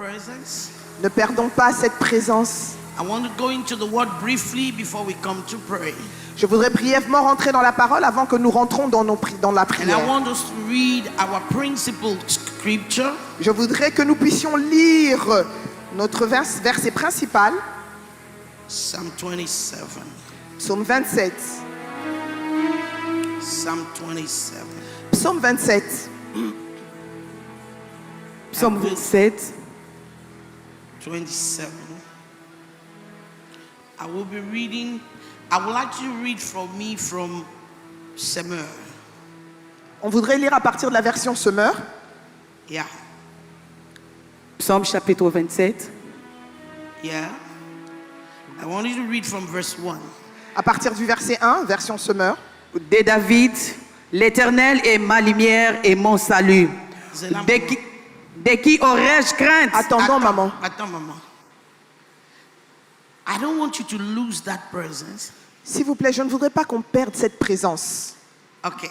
presence. Ne perdons pas cette présence. I want to go into the word briefly before we come to pray. Je voudrais brièvement rentrer dans la parole avant que nous rentrons dans la And I prière. want us to read our principal scripture. Je voudrais que nous puissions lire notre verset principal, Psalm 27. Psaume 27. Psalm 27. Psaume 27. Psaume 27. 27. I will be reading. I would like to read from Semeur. On voudrait lire à partir de la version Semeur. Yeah. Psaume chapitre 27. Yeah. I want you to read from verse 1. À partir du verset 1, version Semeur. De David, l'Éternel est ma lumière et mon salut. De qui aurais-je crainte? Attendons, maman. Attends, maman. I don't want you to lose that presence. S'il vous plaît, je ne voudrais pas qu'on perde cette présence. Okay.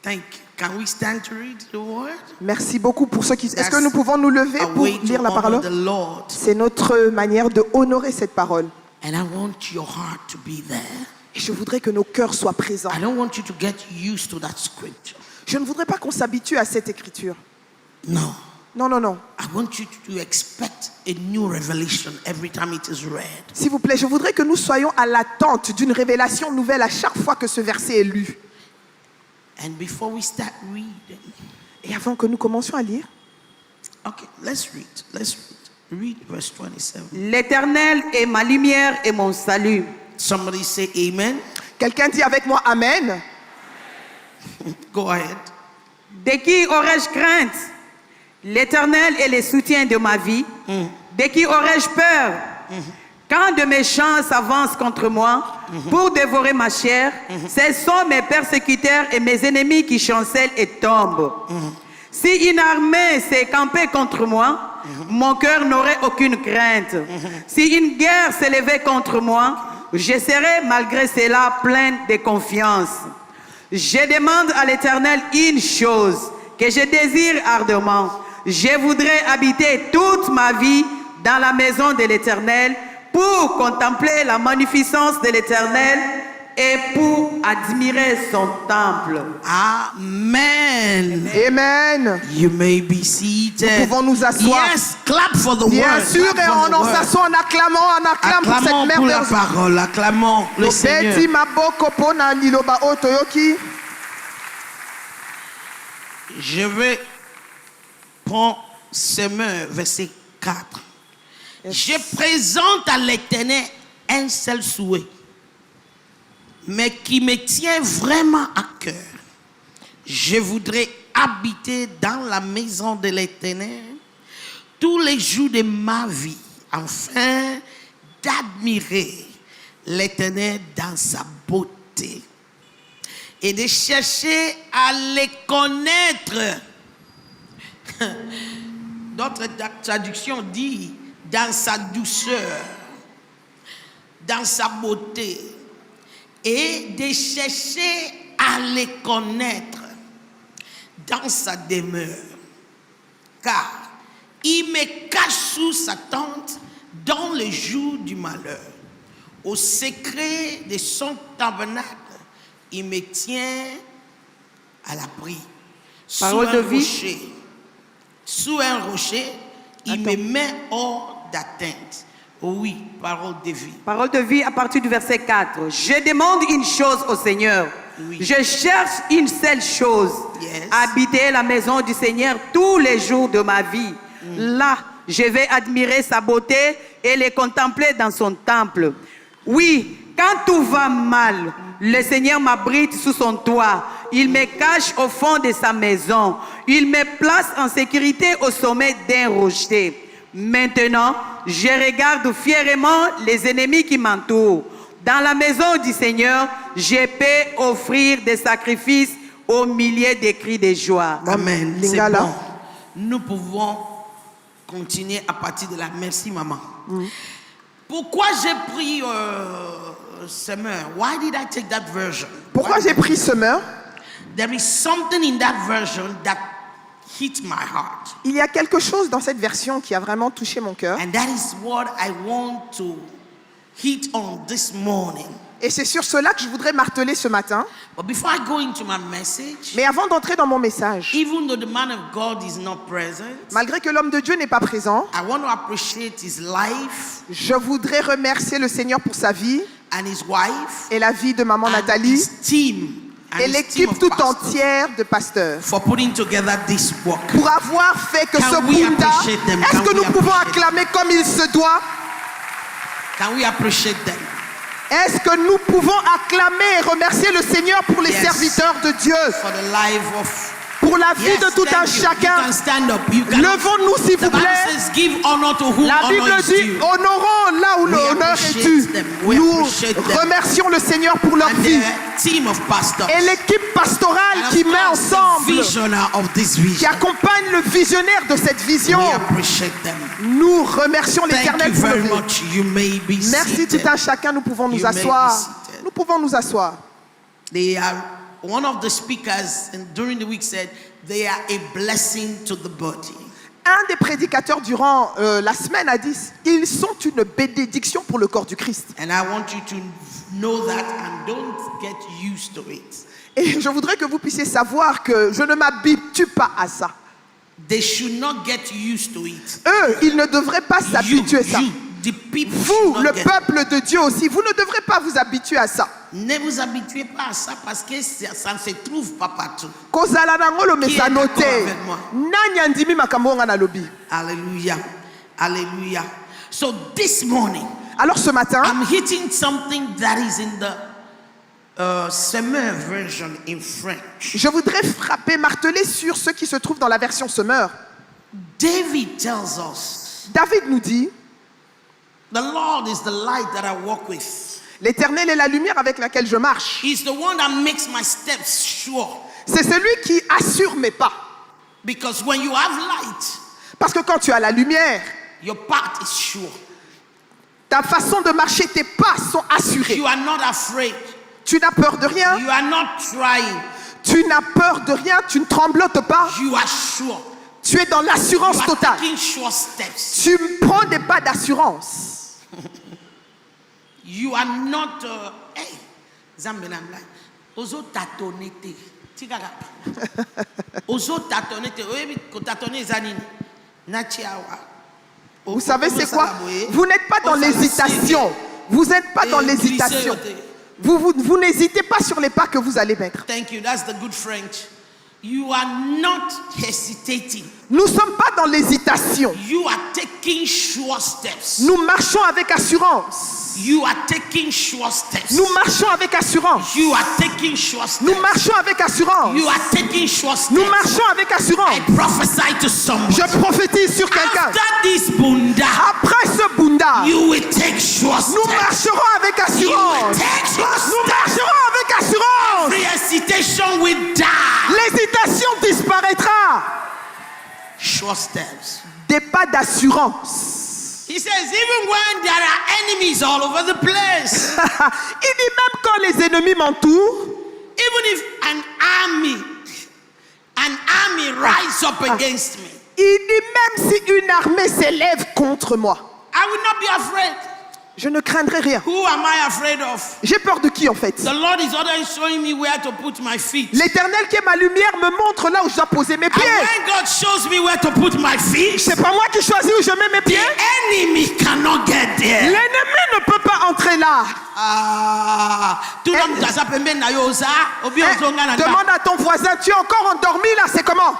Thank you. Can we stand to read the word? Merci beaucoup pour ceux qui... Est-ce que nous pouvons nous lever A pour way to lire la honor parole? the Lord. C'est notre manière de honorer cette parole. And I want your heart to be there. Et je voudrais que nos cœurs soient présents. I don't want you to get used to that scripture. Je ne voudrais pas qu'on s'habitue à cette écriture. No. Non, non, non. I want you to expect a new revelation every time it is read. S'il vous plaît, je voudrais que nous soyons à l'attente d'une révélation nouvelle à chaque fois que ce verset est lu. And before we start reading, Et avant que nous commencions à lire, okay, let's read. Let's read. Read verse 27. L'Éternel est ma lumière et mon salut. Somebody say amen. quelqu'un dit avec moi Amen. Go ahead. De qui aurais-je crainte? L'Éternel est le soutien de ma vie. De qui aurais-je peur? Quand de méchants s'avancent contre moi pour dévorer ma chair, ce sont mes persécuteurs et mes ennemis qui chancellent et tombent. Si une armée s'est campée contre moi, mon cœur n'aurait aucune crainte. Si une guerre s'élevait contre moi, je serais malgré cela pleine de confiance. Je demande à l'Éternel une chose que je désire ardemment. Je voudrais habiter toute ma vie dans la maison de l'Éternel pour contempler la magnificence de l'Éternel et pour admirer son temple. Amen. Amen. You may be seated. Nous pouvons nous asseoir. Yes, clap for the Bien word. sûr, Clap et for the on word. s'assoit en acclamant, on acclame pour cette Acclamons pour la merveilleuse. parole, acclamons le Seigneur. Obedi maboko pona liloba otoyoki. Je vais prendre Semeur, verset 4. Je présente à l'Éternel un seul souhait, mais qui me tient vraiment à cœur. Je voudrais habiter dans la maison de l'Éternel tous les jours de ma vie, afin d'admirer l'Éternel dans sa beauté et de chercher à les connaître. D'autres traductions disent dans sa douceur, dans sa beauté, et de chercher à les connaître dans sa demeure. Car il me cache sous sa tente dans le jour du malheur. Au secret de son tabernacle, il me tient à l'abri. Parole de vie. Sous un rocher, il me met hors d'atteinte. Oui, parole de vie. Parole de vie à partir du verset 4. Je demande une chose au Seigneur. Oui. Je cherche une seule chose. Yes. Habiter la maison du Seigneur tous les jours de ma vie. Là, je vais admirer sa beauté et les contempler dans son temple. Oui, quand tout va mal, le Seigneur m'abrite sous son toit. Il me cache au fond de sa maison. Il me place en sécurité au sommet d'un rocher. Maintenant, je regarde fièrement les ennemis qui m'entourent. Dans la maison du Seigneur, je peux offrir des sacrifices au milieu des cris de joie. Amen. C'est Lingala. bon. Nous pouvons continuer à partir de là. Merci, maman. Pourquoi j'ai pris Semeur? Why did I take that version? Pourquoi j'ai pris Semeur? There is something in that version that hit my heart. Il y a quelque chose dans cette version qui a vraiment touché mon cœur. And that is what I want to hit on this morning. Et c'est sur cela que je voudrais marteler ce matin. But before I go into my message, Mais avant d'entrer dans mon message, even though the man of God is not present, malgré que l'homme de Dieu n'est pas présent, I want to appreciate his life je voudrais remercier le Seigneur pour sa vie and his wife et la vie de maman and Nathalie his team and et his team l'équipe of tout pastors entière de pasteurs for putting together this work. pour avoir fait que Can ce we Bunda, appreciate them? est-ce Can que we nous pouvons appreciate acclamer comme il se doit? Can we appreciate them? Est-ce que nous pouvons acclamer et remercier le Seigneur pour les Yes. serviteurs de Dieu, For the life of pour la vie yes, de tout un thank you. chacun? You can stand up. You can. Levons-nous s'il The vous Bible plaît. says, "Give honor to whom La honor Bible is dit, due." honorons là où We l'honneur est appreciate dû. them. We Nous appreciate them. remercions le Seigneur pour leur And vie. the team of pastors. Et l'équipe pastorale And of qui met course, the ensemble, visionary of this qui vision. accompagne le visionnaire de cette vision. We appreciate them. Nous remercions Thank l'Éternel you pour le very vie. much. You may be Merci seated. tout un chacun, nous pouvons nous You may be asseoir. seated. Nous pouvons nous asseoir. They are one of the speakers and during the week said they are a blessing to the body. Un des prédicateurs durant la semaine a dit, ils sont une bénédiction pour le corps du Christ. And I want you to know that and don't get used to it. Et je voudrais que vous puissiez savoir que je ne m'habitue pas à ça. They should not get used to it. Eux, ils ne devraient pas s'habituer à ça. The people Vous, should le not get. peuple de Dieu aussi, vous ne devrez pas vous habituer à ça. Ne vous habituez pas à ça parce que ça ne se trouve pas partout. Kozala nango lo Qui est mesano d'accord te. avec moi? Nani andimi makambo nga na lobi. Hallelujah. Hallelujah. So this morning, Alors ce matin, I'm hitting something that is in the Semeur version in French. je voudrais frapper, marteler sur ce qui se trouve dans la version Semeur. David tells us, David nous dit, the Lord is the light that I walk with. l'Éternel est la lumière avec laquelle je marche. He's the one that makes my steps sure. C'est celui qui assure mes pas. Because when you have light, Parce que quand tu as la lumière, your path is sure. ta façon de marcher, tes pas sont assurés. You are not afraid. Tu n'as peur de rien, You are not trying. tu n'as peur de rien, tu ne tremblotes pas. You are sure. Tu es dans l'assurance You are totale. taking sure steps. Tu prends des pas d'assurance. You are not. Hey, Zambelamla. Ozo tatonete. Tigara. Ozo tatonete. Oyebi ko tatone zanini. Nachiawa. Vous savez c'est quoi? Vous n'êtes pas dans l'hésitation. Vous n'êtes pas dans l'hésitation. Vous n'hésitez pas sur les pas que vous allez mettre. Thank you. That's the good French. You are not hesitating. Nous ne sommes pas dans l'hésitation. You are taking sure steps. Nous marchons avec assurance. You are taking sure steps. Nous marchons avec assurance. You are taking sure steps. Nous marchons avec assurance. You are taking sure steps. Nous marchons avec assurance. I prophesy to someone. Je prophétise sur quelqu'un. After this bunda, Après ce Bunda, you will take sure nous steps. marcherons avec You will assurance. take sure Nous steps. marcherons avec assurance. Every hesitation will die. L'hésitation disparaîtra. Sure steps. Des pas d'assurance. He says, even when there are enemies all over the place, Il dit même quand les ennemis m'entourent, even if an army rise up against me, il dit même si une armée s'élève contre moi, I will not be afraid. je ne craindrai rien. Who am I afraid of? J'ai peur de qui en fait? The Lord is already showing me where to put my feet. L'Éternel qui est ma lumière me montre là où je dois poser mes And pieds. when God shows me where to put my feet, C'est pas moi qui choisis où je mets mes the pieds. enemy cannot get there. L'ennemi ne peut pas entrer là. Tout le monde dans sa pembeni na yo za, obi Hein? ozonga na Demande à ton voisin, tu es encore endormi là, c'est comment?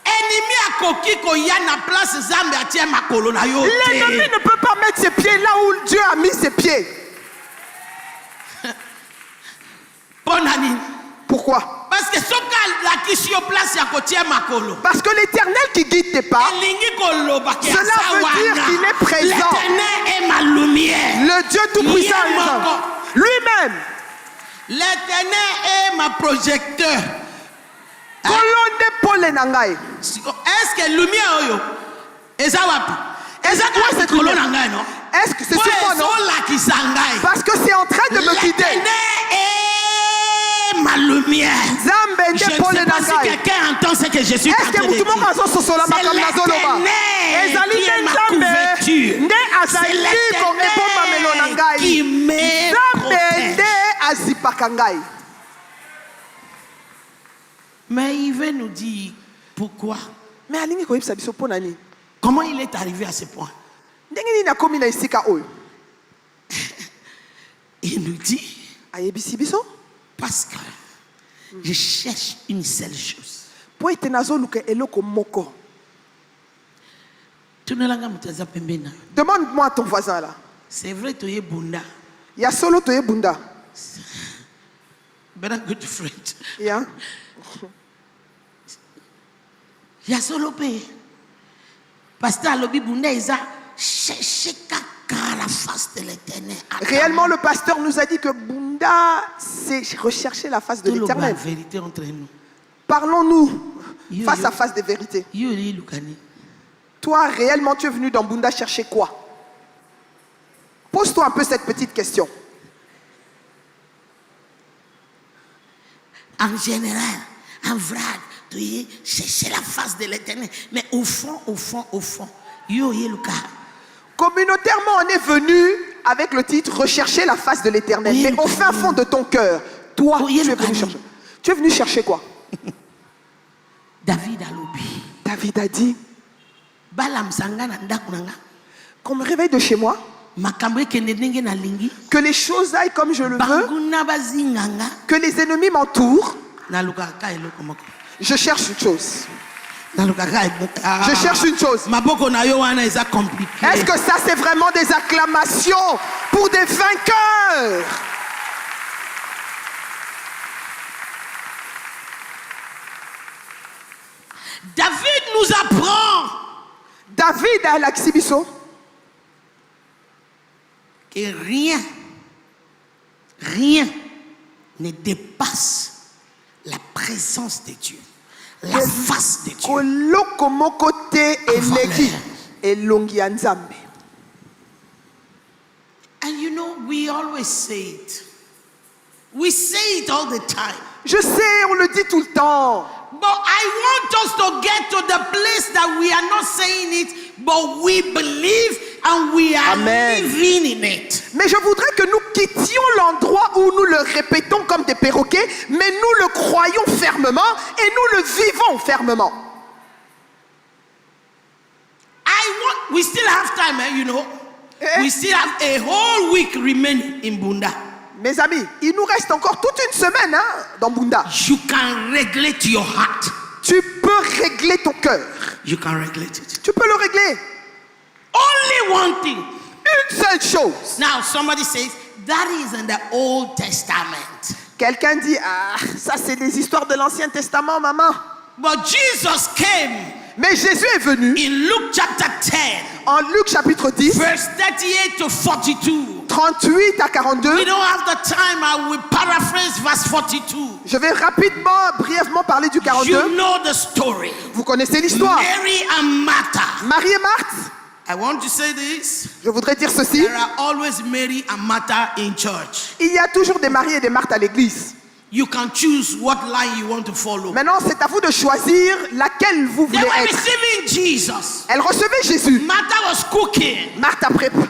Ennemi akoki koya na place Zambe atie makolo na yo te. L'ennemi ne peut pas mettre ses pieds là où Dieu a mis ses pieds. Bonani. Pourquoi? Parce que soka la kisi yo place ya kotie makolo. Parce que l'Éternel qui guide tes pas, Elingi koloba ke cela veut dire qu'il est présent. L'Éternel est ma lumière. Le Dieu Tout-Puissant est présent. Lui-même. L'Éternel est ma projecteur. Kolonde Paul Nangai. Est-ce que lumière oyo eza wapi? Eza Où est cette kolo lumière? na ngai no? Est-ce que c'est sur moi, non? Ezolakisa ngai. Parce que c'est en train de me guider. L'Éternel est ma lumière. Zambe Je nde ne Paul sais pas si Nangai. quelqu'un entend ce que je suis en Est-ce train que de dire? tout le monde a sosola C'est makam nazoloba? l'Éternel qui est ma couverture. Nde C'est azali ebombamelo na l'Éternel qui ngai. me Nzambe protège. nde azipaka ngai. Mais il veut nous dire pourquoi. Mais alingi koyebisa biso mpo na nini? Comment il est arrivé à ce point? Ndenge nini akomi na esika oyo? Il nous dit, Ayebisi biso parce que je cherche une seule chose. po ete nazoluka eloko moko. Tunelanga mutaza pembena. Demande-moi à ton voisin là. C'est vrai, tu es bunda. Ya solo toye bunda. Better good friend. Ya. Ya solo pe. Pasteur Lobi bunda isa chercher kaka la face de l'Éternel. Réellement, le pasteur nous a dit que bunda, c'est rechercher la face de Tout le l'Éternel. la vérité entre nous. Parlons-nous Yo, face yo. à face des vérités. Yuri Lukani. Toi, réellement, tu es venu dans Bunda chercher quoi? Pose-toi un peu cette petite question. En général, en vrai, tu es chercher la face de l'Éternel. Mais au fond, Yuri Luka. Communautairement, on est venu avec le titre rechercher la face de l'Éternel. Oui, Mais au fin fond de ton cœur, toi, Oui, tu es le venu Kani. chercher. Tu es venu chercher quoi? David Alobi. David a dit, Balam Sangana Ndakunanga. qu'on me réveille de chez moi, Makambe Kenedenge na lingi. que les choses aillent comme je le veux, Banguna Bazinganga. que les ennemis m'entourent. Na Lukaka eloko moko. Je cherche une chose. Na Lukaka ebuka. Je cherche une chose. Maboko na yo wana eza compliqué. Est-ce que ça, c'est vraiment des acclamations pour des vainqueurs? David nous apprend David à l'Axibiso, que rien ne dépasse la présence de Dieu, la face de Dieu. koloko moko te eleki elongi ya Nzambe. And you know, we always say it. We say it all the time. Je sais, on le dit tout le temps. But I want us to get to the place that we are not saying it, but we believe and we are Amen. living in it. Mais je voudrais que nous quittions l'endroit où nous le répétons comme des perroquets, mais nous le croyons fermement et nous le vivons fermement. We still have time, you know. Eh? We still have a whole week remaining in Bunda. Mes amis, il nous reste encore toute une semaine dans Bunda. You can regulate your heart. Tu peux régler ton cœur. You can regulate it. Tu peux le régler. Only one thing. Une seule chose. Now somebody says that is in the Old Testament. Quelqu'un dit, ah, ça c'est des histoires de l'Ancien Testament, maman. But Jesus came Mais Jésus est venu in Luke chapter 10, en Luc chapitre 10, verse 38 to 42. 38 à 42. We don't have the time. I will paraphrase verse 42. Je vais rapidement, brièvement parler du 42. You know the story. Vous connaissez l'histoire. Mary and Martha. Marie et Marthe, I want to say this. je voudrais dire ceci. There are always Mary and Martha in church. Il y a toujours des Marie et des Marthe à l'église. You can choose what line you want to follow. Maintenant, c'est à vous de choisir laquelle vous They voulez were être. receiving Jesus. Elle recevait Jésus. Martha was cooking Marthe a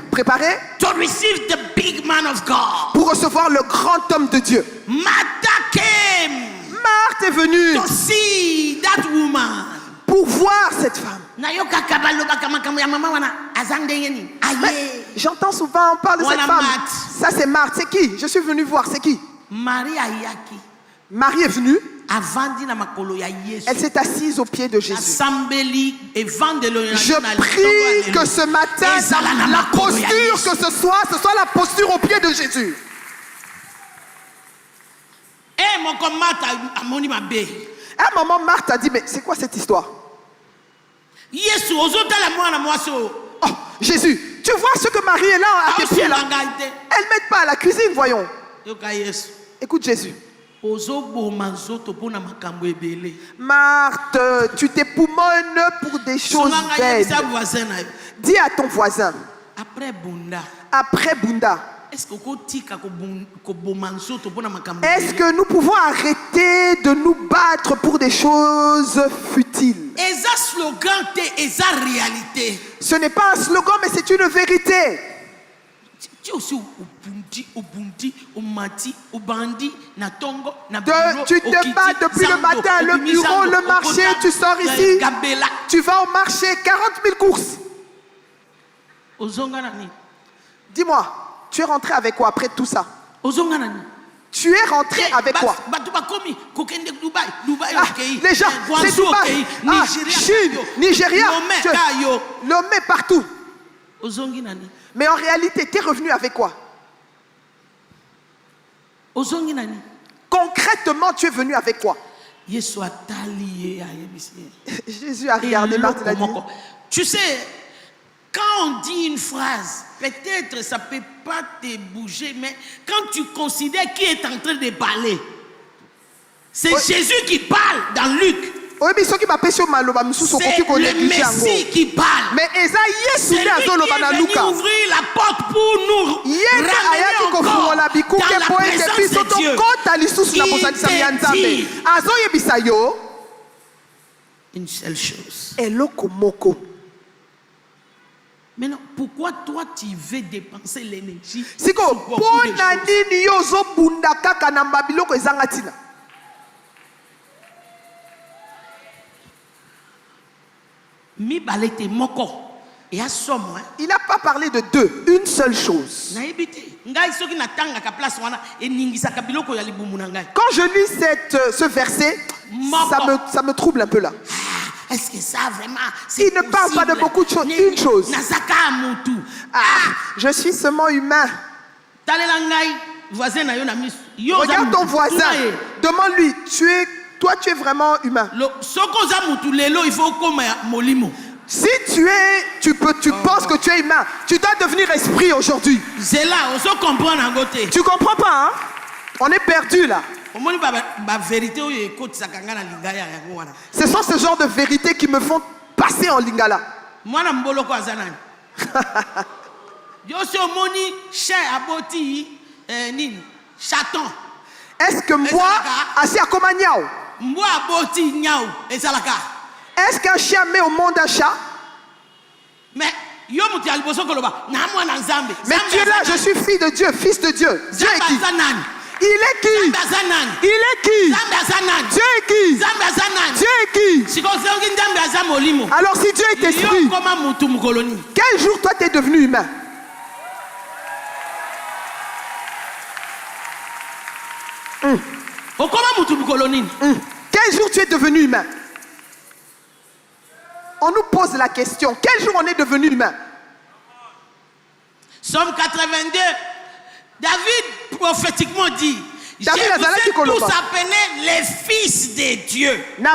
préparé to receive the big man of God. pour recevoir le grand homme de Dieu. Martha came Marthe est venue to see that woman. pour voir cette femme. Nayoka kabalo makambo ya mama wana azang ndenge nini? Mais Aye. j'entends souvent, on parle de cette Voilà femme. Marthe. Ça, c'est Marthe. C'est qui? Je suis venu voir. C'est qui? Marie ayaki. Marie est venue. Avandi na makolo ya Yesu. Elle s'est assise aux pieds de Jésus. Asambeli evangelo ya Je na prie que ce matin, Ezala na la makolo ya posture Yesu. que ce soit la posture aux pieds de Jésus. Eh moko Martha amoni mabe. À un moment, Marthe a dit, mais c'est quoi cette histoire? Yesu ozotala mwana mwasi o. Oh, Jésus, tu vois ce que Marie est là à tes pieds là. Elle ne m'aide pas à la cuisine, voyons. Yoka Yesu. Écoute Jésus. Ozoboma nzoto pona makambo ebele. Marthe, tu t'époumones pour des choses Songanga vaines. yebisa voisin na yo. Dis à ton voisin, Après Bunda, après Bunda, Est-ce que nous pouvons arrêter de nous battre pour des choses futiles? Ce n'est pas un slogan, mais c'est une vérité. Tu te bats depuis le matin, le bureau, le marché, tu sors ici, tu vas au marché, 40 000 courses. Dis-moi, tu es rentré avec quoi après tout ça? Tu es rentré avec quoi? Les gens, c'est Dubaï, Chine, Nigeria, Lomé partout. Mais en réalité, tu es revenu avec quoi? Concrètement, tu es venu avec quoi? Jésus a regardé Marthe et a dit. Tu sais, quand on dit une phrase, peut-être ça ne peut pas te bouger, mais quand tu considères qui est en train de parler, c'est Jésus qui parle dans Luc. C'est le Messie qui parle. Mais c'est lui qui est venu ouvrir la porte pour nous ramener encore dans la présence de Dieu. Il te dit une seule chose. Maintenant, pourquoi toi tu veux dépenser l'énergie? Il n'a pas parlé de deux, une seule chose. Quand je lis ce verset, ça me trouble un peu là. Est-ce que ça vraiment? Il ne parle pas de beaucoup de choses. Une chose. Je suis seulement humain. Regarde ton voisin. Demande-lui, toi tu es vraiment humain. Si tu penses que tu es humain, tu dois devenir esprit aujourd'hui. Tu comprends pas, hein? On est perdu là. Ce sont ce genre de vérités qui me font passer en lingala. Est-ce que moi, assez à Komanyao? Est-ce qu'un chien met au monde un chat? Mais tu es là, je suis fille de Dieu, fils de Dieu. Dieu est qui? Il est qui? Il est qui? Dieu est qui? Dieu est qui? Alors si Dieu est esprit, quel jour toi tu es devenu humain? Quel jour tu es devenu humain? On nous pose la question, quel jour on est devenu humain? Somme 82, David prophétiquement dit, je vous ai tous appelés les fils de Dieu. Vous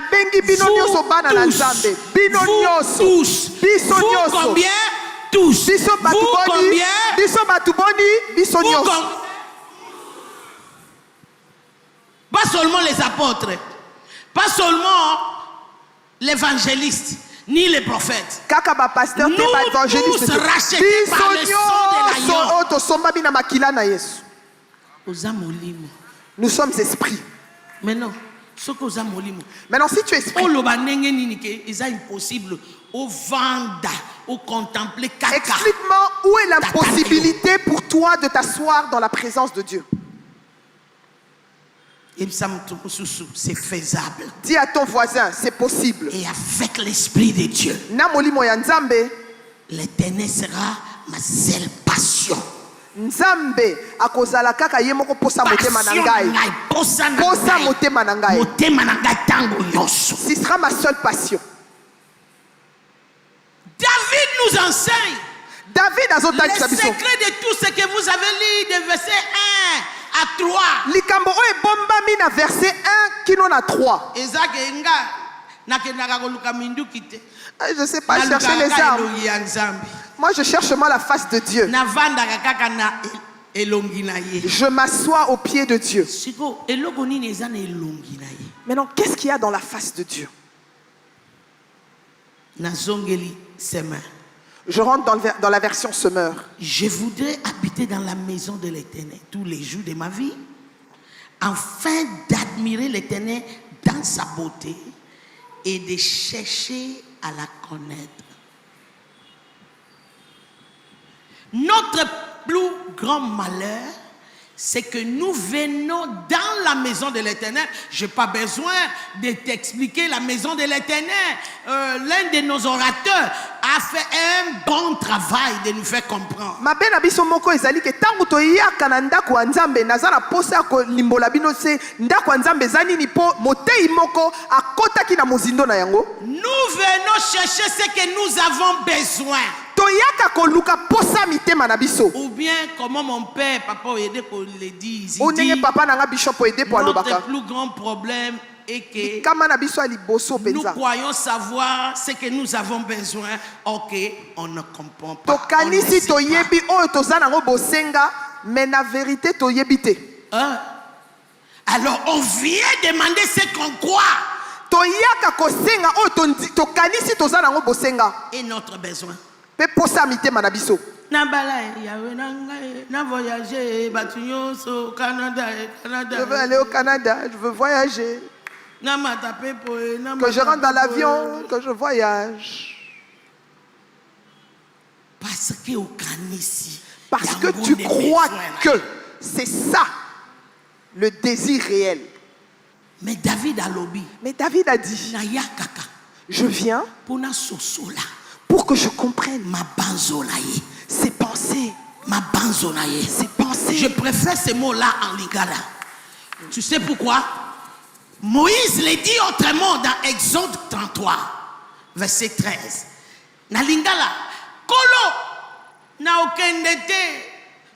combien? Tous. Vous combien? Pas seulement les apôtres, pas seulement l'évangéliste, ni les prophètes. Nous tous rachetés par le sang de l'agneau. Nous sommes esprits. Maintenant, si tu es esprit, explique-moi où est l'impossibilité pour toi de t'asseoir dans la présence de Dieu. C'est faisable. Dis à ton voisin, c'est possible. Et avec l'esprit de Dieu, l'Éternel sera ma seule passion. Nzambe akozala kaka ye moko posa motema na ngai. Posa motema na ngai. Ce sera ma seule passion. David nous enseigne. David a le secret de tout ce que vous avez lu de verset 1 à 3. Likambo oyo ebombami na verset 1 kino na 3. Je ne sais pas chercher les armes. Moi, je cherche seulement la face de Dieu. Je m'assois au pied de Dieu. Maintenant, qu'est-ce qu'il y a dans la face de Dieu? Je rentre dans la version semeur. Je voudrais habiter dans la maison de l'Éternel tous les jours de ma vie, afin d'admirer l'Éternel dans sa beauté et de chercher à la connaître. Notre plus grand malheur, c'est que nous venons dans la maison de l'Éternel. Je n'ai pas besoin de t'expliquer la maison de l'Éternel. L'un de nos orateurs a fait un bon travail de nous faire comprendre. Nous venons chercher ce que nous avons besoin. Ou bien, comment mon père, papa Oyede pour le dire, il dit, notre plus grand problème est que nous croyons savoir ce que nous avons besoin. Ok, on ne comprend pas. On ne sait pas. Alors on vient demander ce qu'on croit. Et notre besoin. Je veux aller au Canada, je veux voyager. Que je rentre dans l'avion, que je voyage. Parce que tu crois que c'est ça le désir réel. Mais David a dit, je viens pour que je comprenne ses pensées. Je préfère ces mots-là en lingala. Tu sais pourquoi? Moïse les dit autrement dans Exode 33, verset 13. Na lingala, kolo na okendete.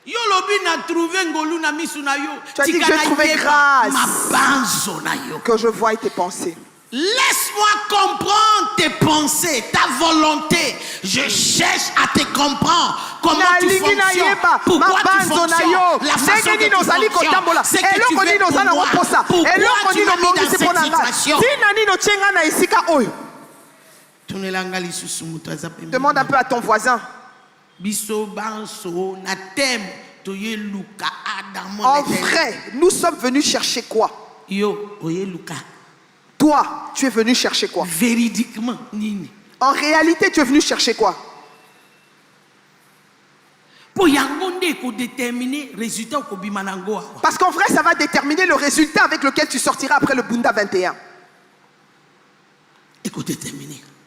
Yo lobi na trouvé ngolu na misu na yo. Tu as dit que j'ai trouvé grâce. Que je voie tes pensées. Laisse-moi comprendre tes pensées, ta volonté. Je cherche à te comprendre. Comment tu fonctionnes, pourquoi tu fonctionnes, la façon que tu fonctionnes, ce que tu veux pour moi, pourquoi tu m'as mis dans cette situation. Demande un peu à ton voisin. En vrai, nous sommes venus chercher quoi? Toi, tu es venu chercher quoi? Véridiquement, en réalité, tu es venu chercher quoi? Parce qu'en vrai, ça va déterminer le résultat avec lequel tu sortiras après le Bunda 21.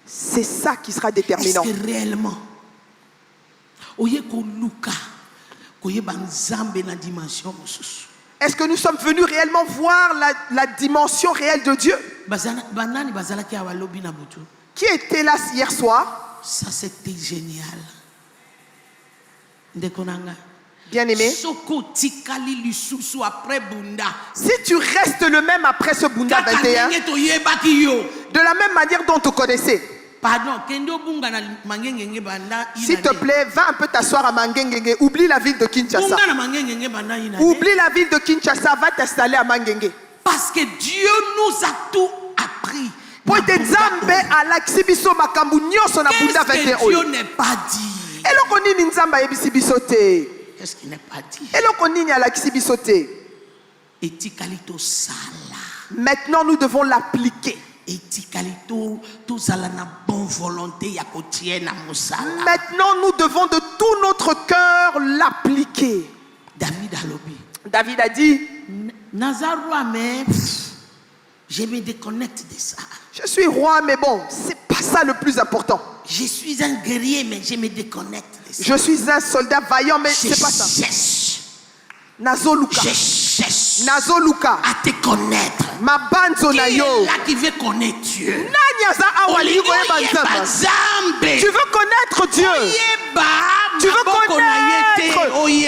C'est ça qui sera déterminant. Est-ce que réellement, est-ce que nous sommes venus réellement voir la dimension réelle de Dieu? Qui était là hier soir? Ça, c'était génial. Bien aimé, si tu restes le même après ce Bunda 21, de la même manière dont tu connaissais, s'il te plaît, va un peu t'asseoir à Mangengenge. Oublie la ville de Kinshasa. Oublie la ville de Kinshasa, va t'installer à Mangenge. Parce que Dieu nous a tout appris. Qu'est-ce que Dieu n'est pas dit? Qu'est-ce qu'il n'est pas dit? Maintenant, nous devons l'appliquer. Maintenant, nous devons de tout notre cœur l'appliquer. David a dit, je me déconnecte de ça. Je suis roi, mais bon, c'est pas ça le plus important. Je suis un guerrier, mais je me déconnecte de ça. Je suis un soldat vaillant, mais c'est pas ça. Nazoluka. Je cherche Nazoluka à te connaître. Qui est là qui veut connaître Dieu? Tu veux connaître Dieu. Tu veux connaître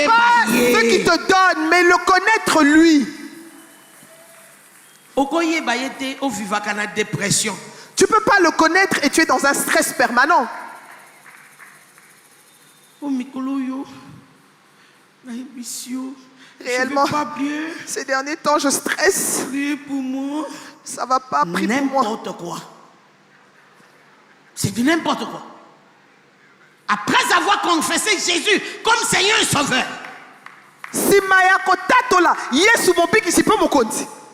pas ce qui te donne, mais le connaître lui. Tu peux pas le connaître et tu es dans un stress permanent. Réellement, ces derniers temps, je stresse. Priez pour moi. Ça va pas, prie pour moi. N'importe quoi. C'est du n'importe quoi. Après avoir confessé Jésus comme Seigneur et Sauveur.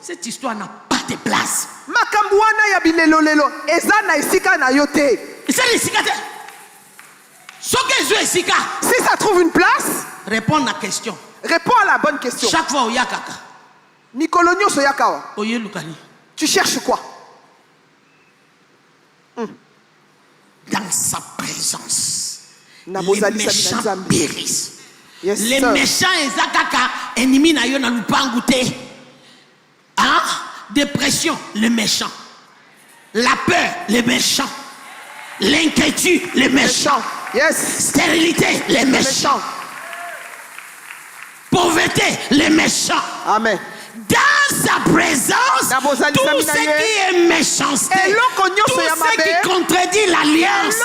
Cette histoire n'a pas de place. Si ça trouve une place, réponds à la question. Réponds à la bonne question. Chaque fois, il y a kaka. Nicolonio Soyakawa. Oye Lukani. Tu cherches quoi? Dans sa présence, les Nabozali méchants Sabina périssent. Yes, Les sir. méchants, ezakaka, ennemis na yo na lupangouté. Hein? Dépression, les méchants. La peur, les méchants. L'inquiétude, les méchants. Yes. Stérilité, les méchants. Pauvreté, les méchants. Amen. Dans sa présence, tout ce qui est méchanceté, tout ce qui contredit l'alliance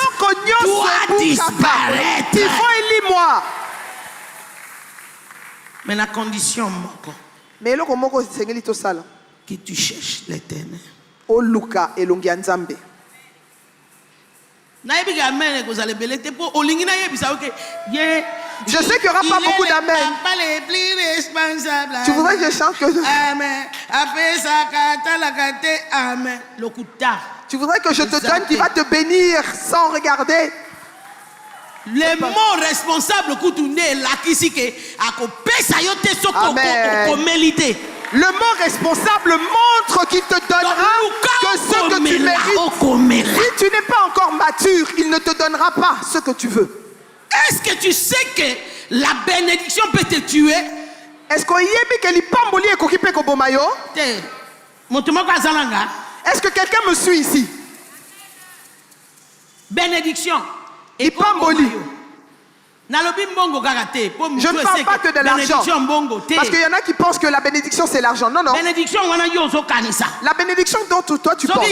doit disparaître. Mais la condition, Mais le komoko sengeli to sala. que tu cherches l'éternel. O Luka elongi nzambe. Je sais qu'il n'y aura pas beaucoup d'amen. Tu voudrais que je chante que Amen. Amen. Tu voudrais que je te donne qui va te bénir sans regarder. Les mots responsables Le mot responsable montre qu'il te donnera que ce que tu mérites. Si tu n'es pas encore mature, il ne te donnera pas ce que tu veux. Est-ce que tu sais que la bénédiction peut te tuer? Est-ce que quelqu'un me suit ici? Bénédiction. Et pamboli. Je ne parle pas que de l'argent. Parce qu'il y en a qui pensent que la bénédiction c'est l'argent. Non, non. La bénédiction dont toi tu penses.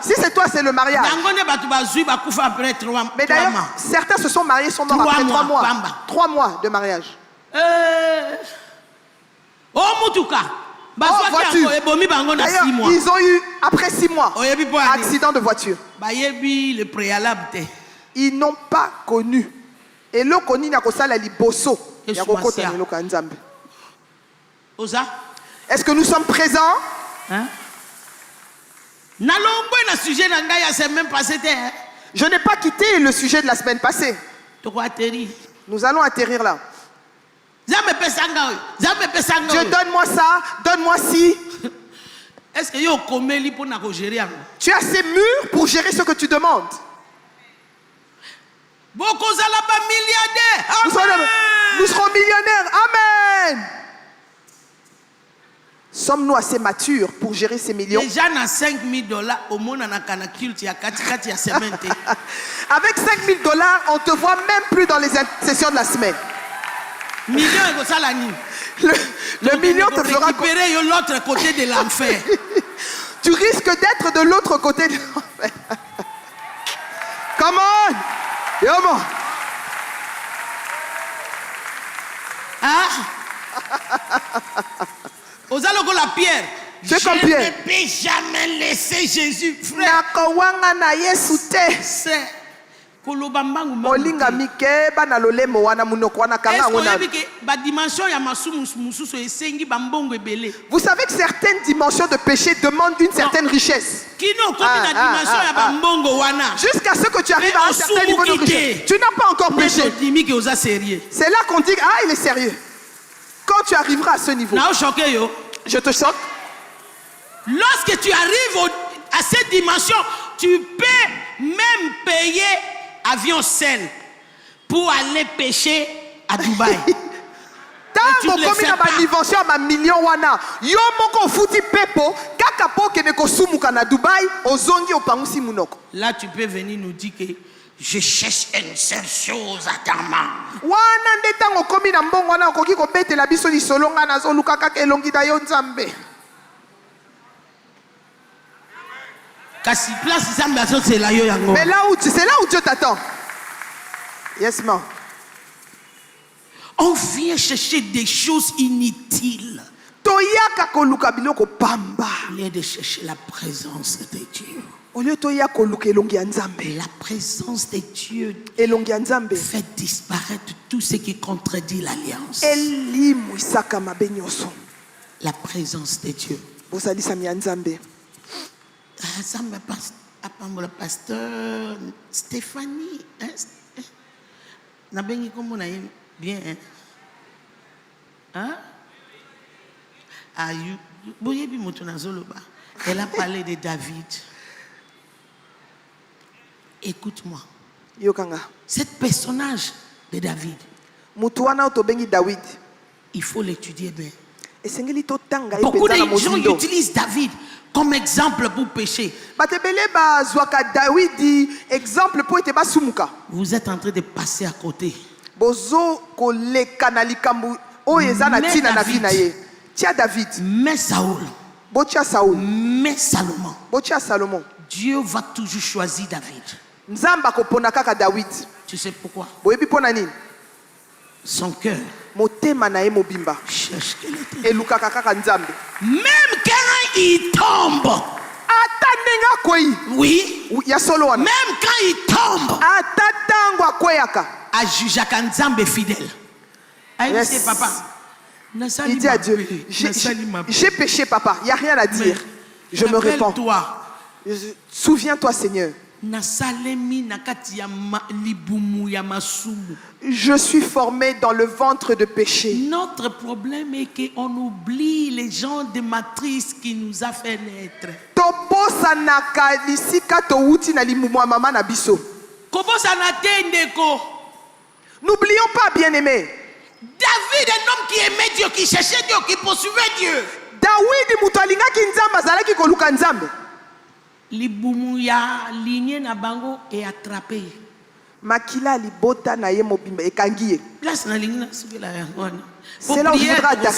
Si c'est toi, c'est le mariage. Mais d'ailleurs, certains se sont mariés, sont morts après 3 mois. 3 mois de mariage. Voiture. D'ailleurs, ils ont eu, après 6 mois, accident de voiture. Ils n'ont pas connu. Et le koni na kosala liboso. Est-ce que nous sommes présents? Je n'ai pas quitté le sujet de la semaine passée. Nous allons atterrir là. Dieu, donne-moi ça, donne-moi ci. Est-ce que tu as assez mûr pour gérer ce que tu demandes? Nous serons millionnaires. Amen. Sommes-nous assez matures pour gérer ces millions? Déjà, na $5,000, au monde, on a un culte, il y a 4 semaines. Avec $5,000, on te voit même plus dans les sessions de la semaine. Le million te fera récupérer l'autre côté de l'enfer. Tu risques d'être de l'autre côté de l'enfer. Come on. Yomo. Osalogo la pierre. C'est comme Pierre. Je ne peux jamais laisser Jésus, frère. C'est Olinga mike bana lolemo wana munoko wana kanga wana. Vous savez que certaines dimensions de péché demandent une certaine richesse. Jusqu'à ce que tu arrives à un certain niveau de richesse. Tu n'as pas encore péché. C'est là qu'on dit, ah, il est sérieux. Quand tu arriveras à ce niveau, je te choque. Lorsque tu arrives à cette dimension, tu peux même payer avion seul pour aller pêcher à Dubaï. Tango komi na ba dimension ba million wana. Yo moko futi pepo kaka po kene ko sumuka na Dubaï ozongi opangusi munoko. Là tu peux venir nous dire que je cherche une seule chose à ta main. Wana nde tango komi na mbongo wana okoki ko betela biso lisolo nga na zoluka kaka elongi da yo nzambe. Mais là où c'est là où Dieu t'attend. Yes, ma. On vient chercher des choses inutiles. Toyaka koluka biloko pamba. Au lieu de chercher la présence de Dieu. La présence de Dieu fait disparaître tout ce qui contredit l'alliance. La présence de Dieu. Le pasteur Stéphanie. Bien. Hein? Elle a parlé de David. Écoute-moi. Cet personnage de David, il faut l'étudier bien. Beaucoup de gens utilisent David comme exemple pour pécher. Vous êtes en train de passer à côté. Mais Saoul. Mais Salomon. Dieu va toujours choisir David. Tu sais pourquoi? Son cœur cherche que l'Éternel. Même quand il tombe, oui, même quand il tombe, à Jujaka Nzambe fidèle. Yes. Papa, il dit à Dieu, j'ai péché papa, il n'y a rien à dire. Je me répands. Souviens-toi Seigneur. Je suis formé dans le ventre de péché. Notre problème est qu'on oublie les gens de matrice qui nous a fait naître. N'oublions pas, bien-aimés. David, un homme qui aimait Dieu, qui cherchait Dieu, qui poursuivait Dieu. David, mutoalinga ki nzamba zalaki koluka nzambe. Libumu ya lignée na bango est attrapé. Makila libota na ye mobimba ekangiye. Place na ligne na sukela yango. C'est là où je voudrais attaquer.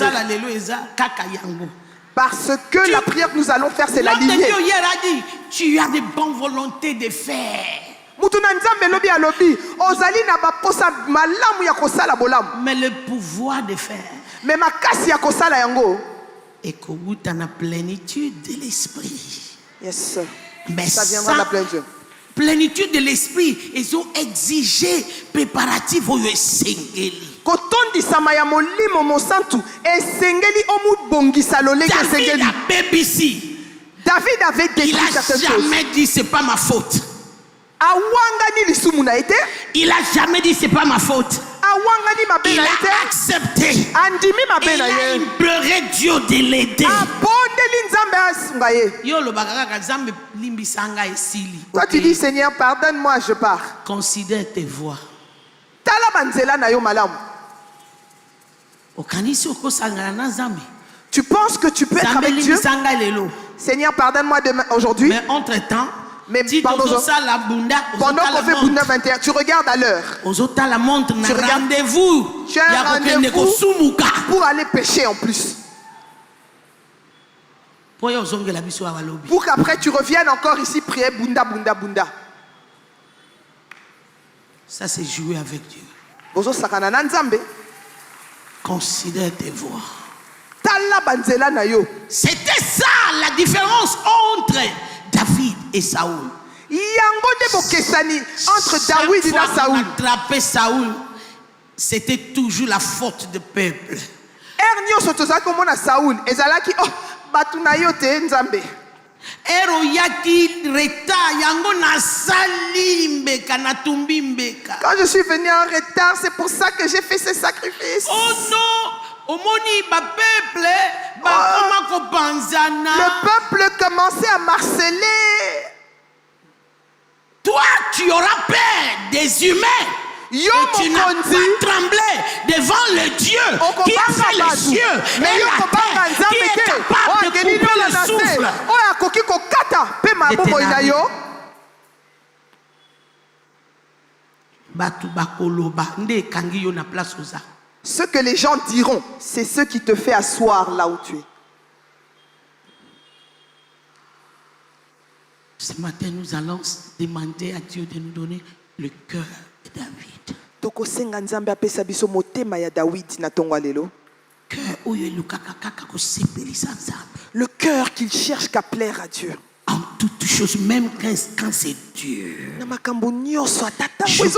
Parce que la prière que nous allons faire, c'est la lignée. Dieu hier a dit, tu as de bonnes volontés de faire. Mais le pouvoir de faire. Mais ma kasi ya kosala yango. Et que vous êtes en plénitude de l'esprit. Yes. Mais ça viendra de la plénitude. Plénitude de l'esprit, ils ont exigé préparatif au Sengeli. David a BBC. David avait décrit certaines choses. Il n'a jamais dit c'est pas ma faute. Il a jamais dit c'est pas ma faute. Il a accepté. Il a imploré Dieu de l'aider. Toi tu dis Seigneur pardonne-moi, je pars. Considère tes voies. Tu penses que tu peux être avec Dieu? Seigneur pardonne-moi aujourd'hui. Mais entre-temps, pendant qu'on fait Bunda 21, tu regardes à l'heure. Tu rendez-vous. Tu as un rendez-vous pour aller pécher en plus. Pour qu'après tu reviennes encore ici prier Bunda. Ça c'est jouer avec Dieu. Considère tes voies. C'était ça la différence entre David et Saoul. Entre David et Saoul. Attraper Saoul, c'était toujours la faute du peuple. Quand je suis venu en retard, c'est pour ça que j'ai fait ce sacrifice. Oh non! Le peuple commençait à marceler. Toi, tu auras peur des humains. Et tu n'as pas tremblé devant le Dieu qui a fait les cieux et la terre, qui est capable de couper le souffle. Ce que les gens diront, c'est ce qui te fait asseoir là où tu es. Ce matin, nous allons demander à Dieu de nous donner le cœur de David. Le cœur qu'il cherche qu'à plaire à Dieu. En toute chose. choses, même quand c'est dur. Je peux te le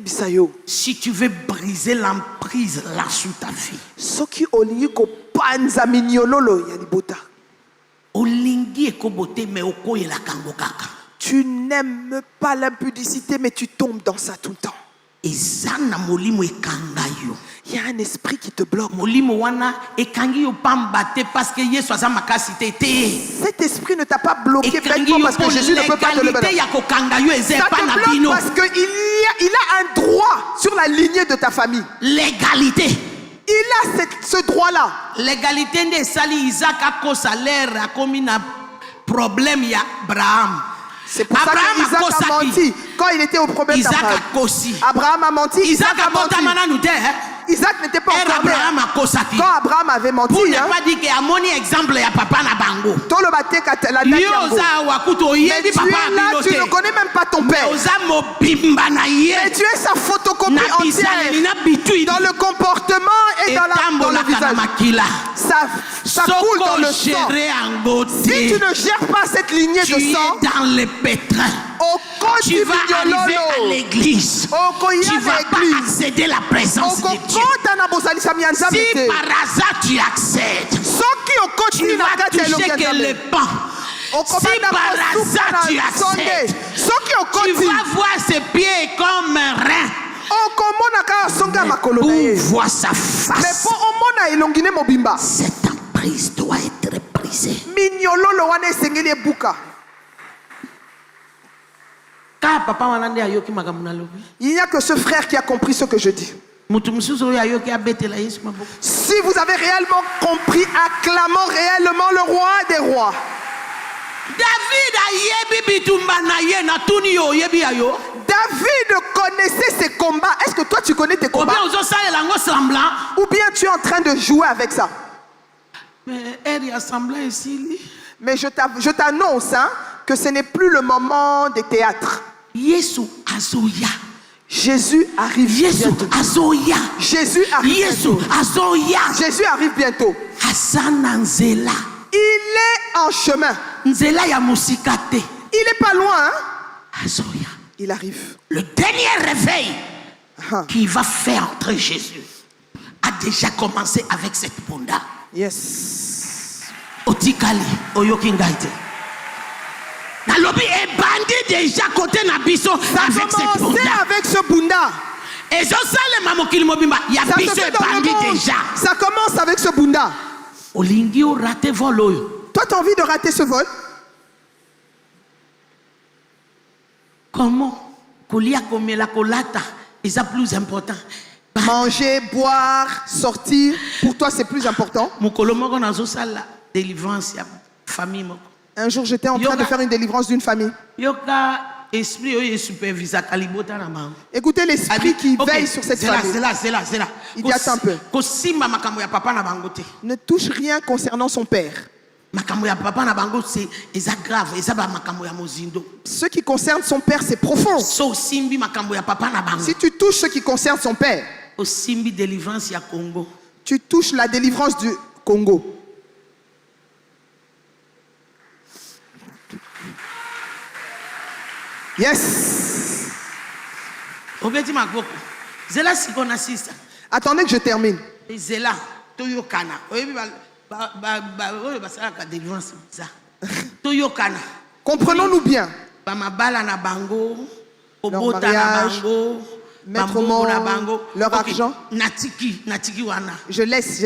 dire. Si tu veux briser l'emprise là sur ta vie, tu n'aimes pas l'impudicité, mais tu tombes dans ça tout le temps. Il y a un esprit qui te bloque. Cet esprit ne t'a pas bloqué bêtement parce que Jésus ne peut pas te le bloquer. Ça te bloque parce qu'il a un droit sur la lignée de ta famille. L'égalité. Il a ce droit-là. L'égalité de Sali Isaac a cause salaire a commis un problème il y a Abraham. C'est pour ça qu'Isaac a menti quand il était au problème d'Abraham. Abraham a menti. Isaac a menti. Isaac n'était pas encore né. Quand Abraham avait menti, pour ne pas dire qu'il y a mon exemple, il y a papa na bango. Mais tu es là, tu ne connais même pas ton père. Mais tu es sa photocopie entière dans le comportement et dans le visage. Ça coule dans le sang. Si tu ne gères pas cette lignée de sang, dans le pétrin. Tu vas arriver à l'église. Tu ne vas pas accéder à la présence de Dieu. Si par hasard tu accèdes, tu vas toucher que le pain. Si par hasard tu accèdes, tu vas voir ses pieds comme un rein. Pour voir sa face, cette emprise doit être brisée. Il n'y a que ce frère qui a compris ce que je dis. Si vous avez réellement compris, acclamons réellement le roi des rois. David connaissait ses combats. Est-ce que toi tu connais tes combats? Ou bien tu es en train de jouer avec ça? Mais je t'annonce que ce n'est plus le moment des théâtres. Jésus arrive bientôt. Jésus arrive bientôt. Il est en chemin. Il n'est pas loin. Il arrive. Le dernier réveil qui va faire entrer Jésus a déjà commencé avec cette bunda. Yes. Otikali, Oyokingaite. Nalobi est bandit déjà côté Nabiso avec cette bunda. Avec ce bunda. Et ça il y a biso bandit déjà. Ça commence avec ce bunda. Olingi o raté vol. Toi tu as envie de rater ce vol? Comment? Kolia comme la colata, c'est plus important. Manger, boire, sortir, pour toi c'est plus important. Un jour j'étais en train de faire une délivrance d'une famille. Écoutez l'esprit qui veille sur cette famille. Il dit attends un peu. Ne touche rien concernant son père. Ce qui concerne son père, c'est profond. Si tu touches ce qui concerne son père, tu touches la délivrance du Congo. Yes. Attendez que je termine. Comprenons-nous bien. Leur mariage, mettre au monde leur argent. Je laisse.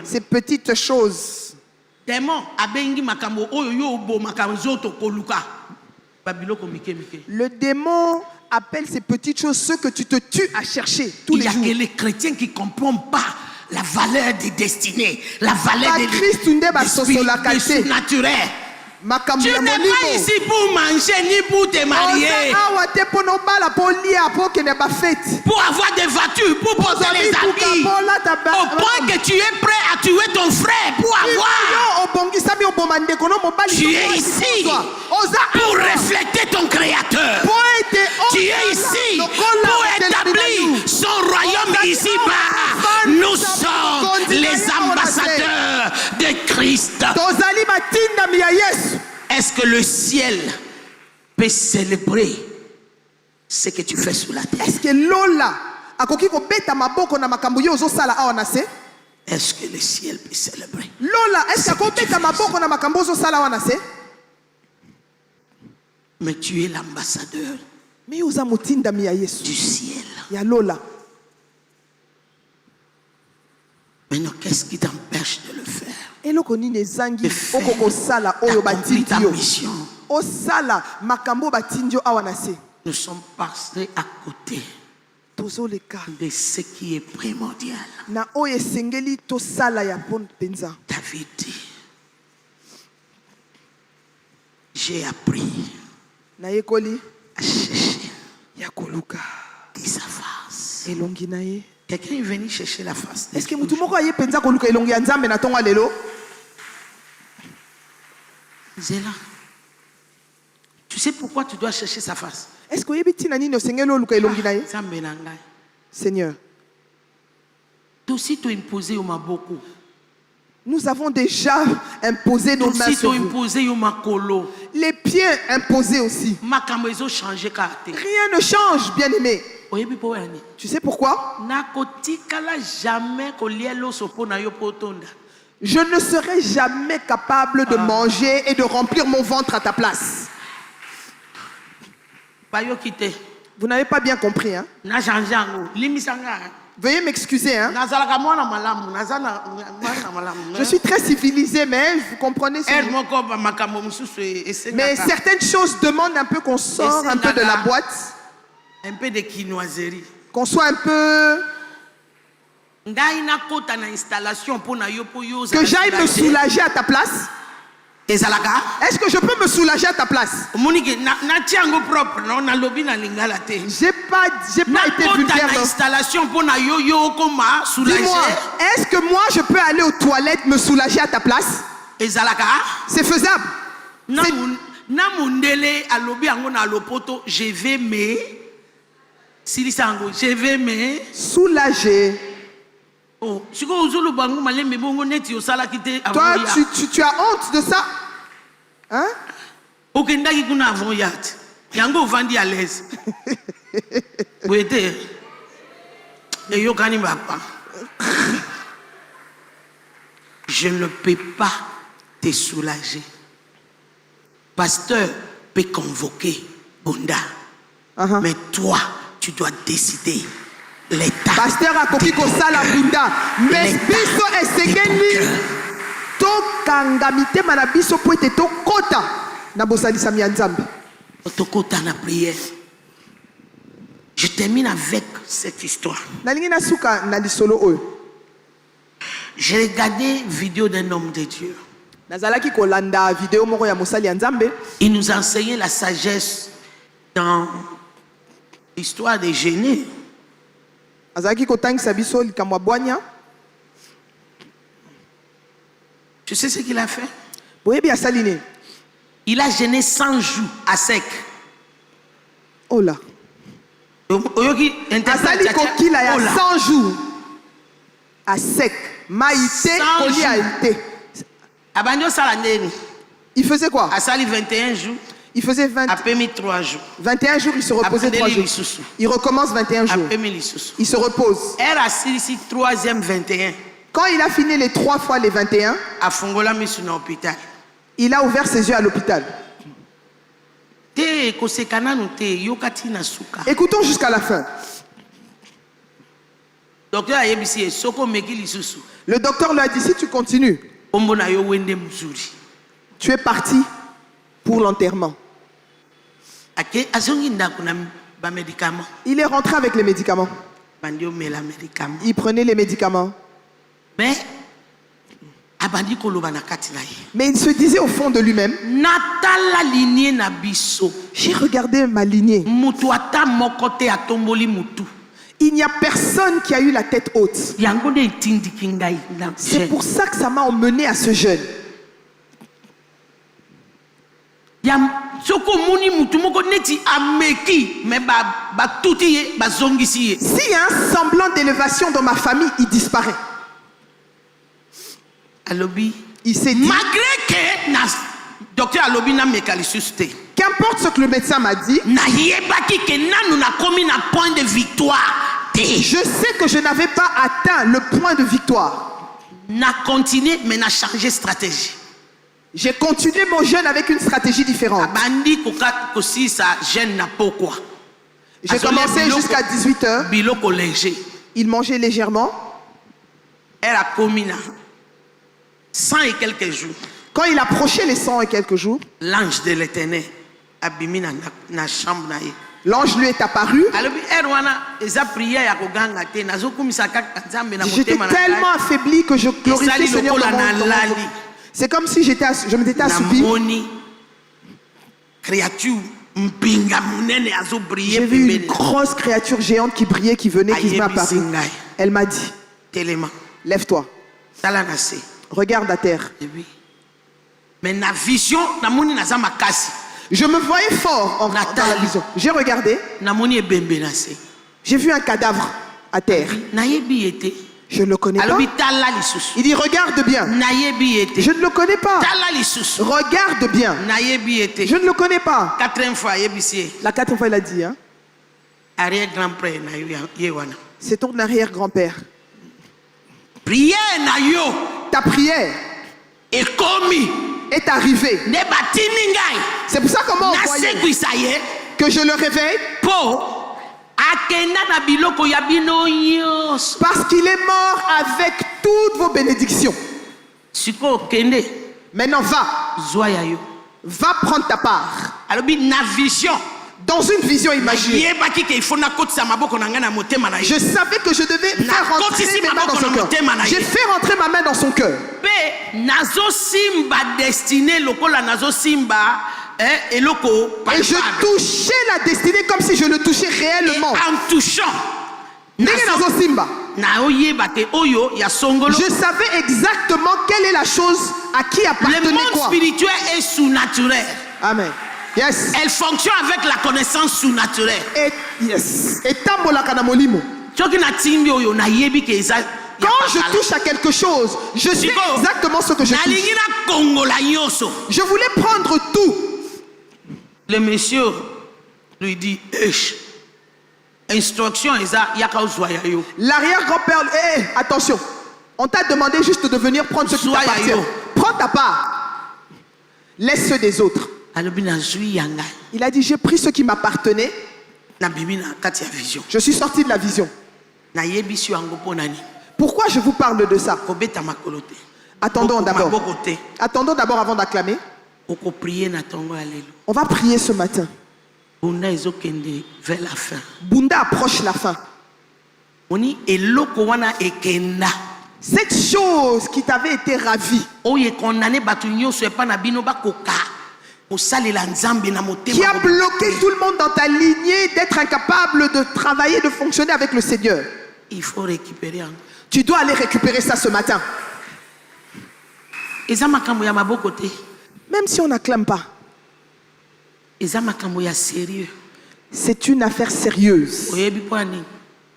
Ces petites choses. Le démon appelle ces petites choses ce que tu te tues à chercher tous les jours. Il y a que les chrétiens qui ne comprennent pas la valeur des destinées, la valeur des naturels. Tu n'es pas ici pour manger ni pour te marier. Pour avoir des voitures, pour poser les habits. Au point que tu es prêt à tuer ton frère pour avoir. Tu es ici pour refléter ton Créateur. Tu es ici pour établir son royaume ici-bas. Nous sommes les ambassadeurs de Christ. Est-ce que le ciel peut célébrer ce que tu fais sur la terre? Est-ce que Lola akoki ko beta maboko na makambo yo zo sala awa na se? Est-ce que le ciel peut célébrer? Lola, est-ce que ko beta maboko na makambo zo sala awa na se? Mais tu es l'ambassadeur du ciel. Ya Lola. Maintenant, qu'est-ce qui t'empêche de le faire? Accomplis ta mission. Nous sommes passés à côté de ce qui est primordial. David dit, j'ai appris à chercher sa face. Quelqu'un est venu chercher la face. Est-ce que mutu moko aye penza koluka elongi ya Nzambe na tonga lelo? Zéla, tu sais pourquoi tu dois chercher sa face? Est-ce que yebi tina nini osengelo luka elongi na ye? Nzambe na ngai. Seigneur, aussi tu imposé au maboko. Nous avons déjà imposé nos mains sur vous. Les pieds imposés aussi. Rien ne change, bien-aimé. Tu sais pourquoi? Je ne serai jamais capable de manger et de remplir mon ventre à ta place. Vous n'avez pas bien compris, hein? Veuillez m'excuser, hein? Je suis très civilisé, mais vous comprenez mais certaines choses demandent un peu qu'on sorte un peu de la boîte. Un peu de quinoiserie. Qu'on soit un peu... Que j'aille me soulager à ta place. Est-ce que je peux me soulager à ta place? J'ai pas été vulgaire. Dis-moi, est-ce que moi je peux aller aux toilettes me soulager à ta place? C'est faisable. Je vais me soulager. Oh. Toi, tu as honte de ça? Hein? Je ne peux pas te soulager. Pasteur peut convoquer Bunda. Mais toi, tu dois décider l'état. Pasteur a copié Sala Bunda. Mais biso esengeli to kangamite manabiso po ete to kota na bosali sami ya Nzambe. To kota na prière. Je termine avec cette histoire. Nalingi na suka na lisolo oyo. J'ai regardé vidéo d'un homme de Dieu. Nazalaki kolanda vidéo moko ya mosali ya Nzambe. Il nous enseignait la sagesse dans l'histoire des génies. Tu sais ce qu'il a fait? Il a gêné 100 jours à sec. Oh là. 100 jours à sec. Il faisait quoi? Asali 21 jours. Il faisait 3 jours. 21 jours, il se reposait 3 jours. Il recommence 21 jours. Il se repose. Quand il a fini les 3 fois les 21, il a ouvert ses yeux à l'hôpital. Écoutons jusqu'à la fin. Le docteur lui a dit, si tu continues, tu es parti pour l'enterrement. Il est rentré avec les médicaments. Il prenait les médicaments. Mais il se disait au fond de lui-même, j'ai regardé ma lignée. Il n'y a personne qui a eu la tête haute. C'est pour ça que ça m'a emmené à ce jeûne. Si un semblant d'élévation dans ma famille, il disparaît. Il s'est dit, malgré que docteur Alobina Mekalisusté. Qu'importe ce que le médecin m'a dit, je sais que je n'avais pas atteint le point de victoire. N'a continué, mais n'a changé de stratégie. J'ai continué mon jeûne avec une stratégie différente. J'ai commencé jusqu'à 18h. Il mangeait légèrement. Elle a commis 100 et quelques jours. Quand il approchait les 100 et quelques jours, l'ange de l'Éternel a bimi na chambre. L'ange lui est apparu. J'étais tellement affaibli que je glorifiais le Seigneur dans mon monde. C'est comme si je m'étais assoupi. J'ai vu une grosse créature géante qui brillait, qui venait, qui m'apparut. Elle m'a dit, lève-toi. Regarde à terre. Je me voyais fort dans la vision. J'ai regardé. J'ai vu un cadavre à terre. Je ne le connais pas. Il dit, regarde bien. Je ne le connais pas. Regarde bien. Je ne le connais pas. La quatrième fois, il a dit, hein? C'est ton arrière-grand-père. Ta prière est arrivée. C'est pour ça qu'on m'a envoyé que je le réveille. Parce qu'il est mort avec toutes vos bénédictions. Maintenant va prendre ta part. Dans une vision imaginée. Je savais que je devais faire rentrer mes mains dans son cœur. J'ai fait rentrer ma main dans son cœur. Et je touchais la destinée comme si je le touchais réellement. Et en touchant, je savais exactement quelle est la chose à qui appartenait quoi. Le monde spirituel est sous-naturel. Amen. Yes. Elle fonctionne avec la connaissance sous-naturelle. Yes. Quand je touche à quelque chose, je sais exactement ce que je touche. Je voulais prendre tout. Le monsieur lui dit, instruction, l'arrière-grand-père, attention, on t'a demandé juste de venir prendre ce qui t'appartient. Prends ta part. Laisse ceux des autres. Il a dit, j'ai pris ce qui m'appartenait. Je suis sorti de la vision. Pourquoi je vous parle de ça? Attendons d'abord avant d'acclamer. On va prier ce matin. Bunda approche la fin. Cette chose qui t'avait été ravie, qui a bloqué tout le monde dans ta lignée d'être incapable de travailler, de fonctionner avec le Seigneur, il faut récupérer. Tu dois aller récupérer ça ce matin. Même si on n'acclame pas, c'est une affaire sérieuse.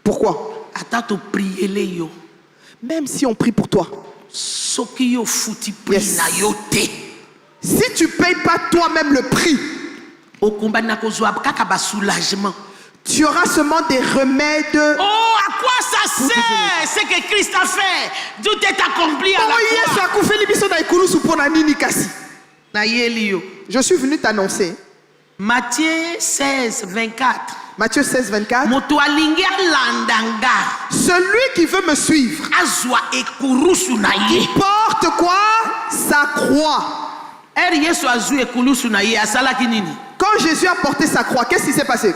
Pourquoi? Même si on prie pour toi, yes. Si tu ne payes pas toi-même le prix, tu auras seulement des remèdes. Oh, à quoi ça sert ce que Christ a fait? Tout est accompli à la croix. Je suis venu t'annoncer. Matthieu 16, 24. Matthieu 16, 24. Celui qui veut me suivre, qui porte quoi? Sa croix. Quand Jésus a porté sa croix, qu'est-ce qui s'est passé?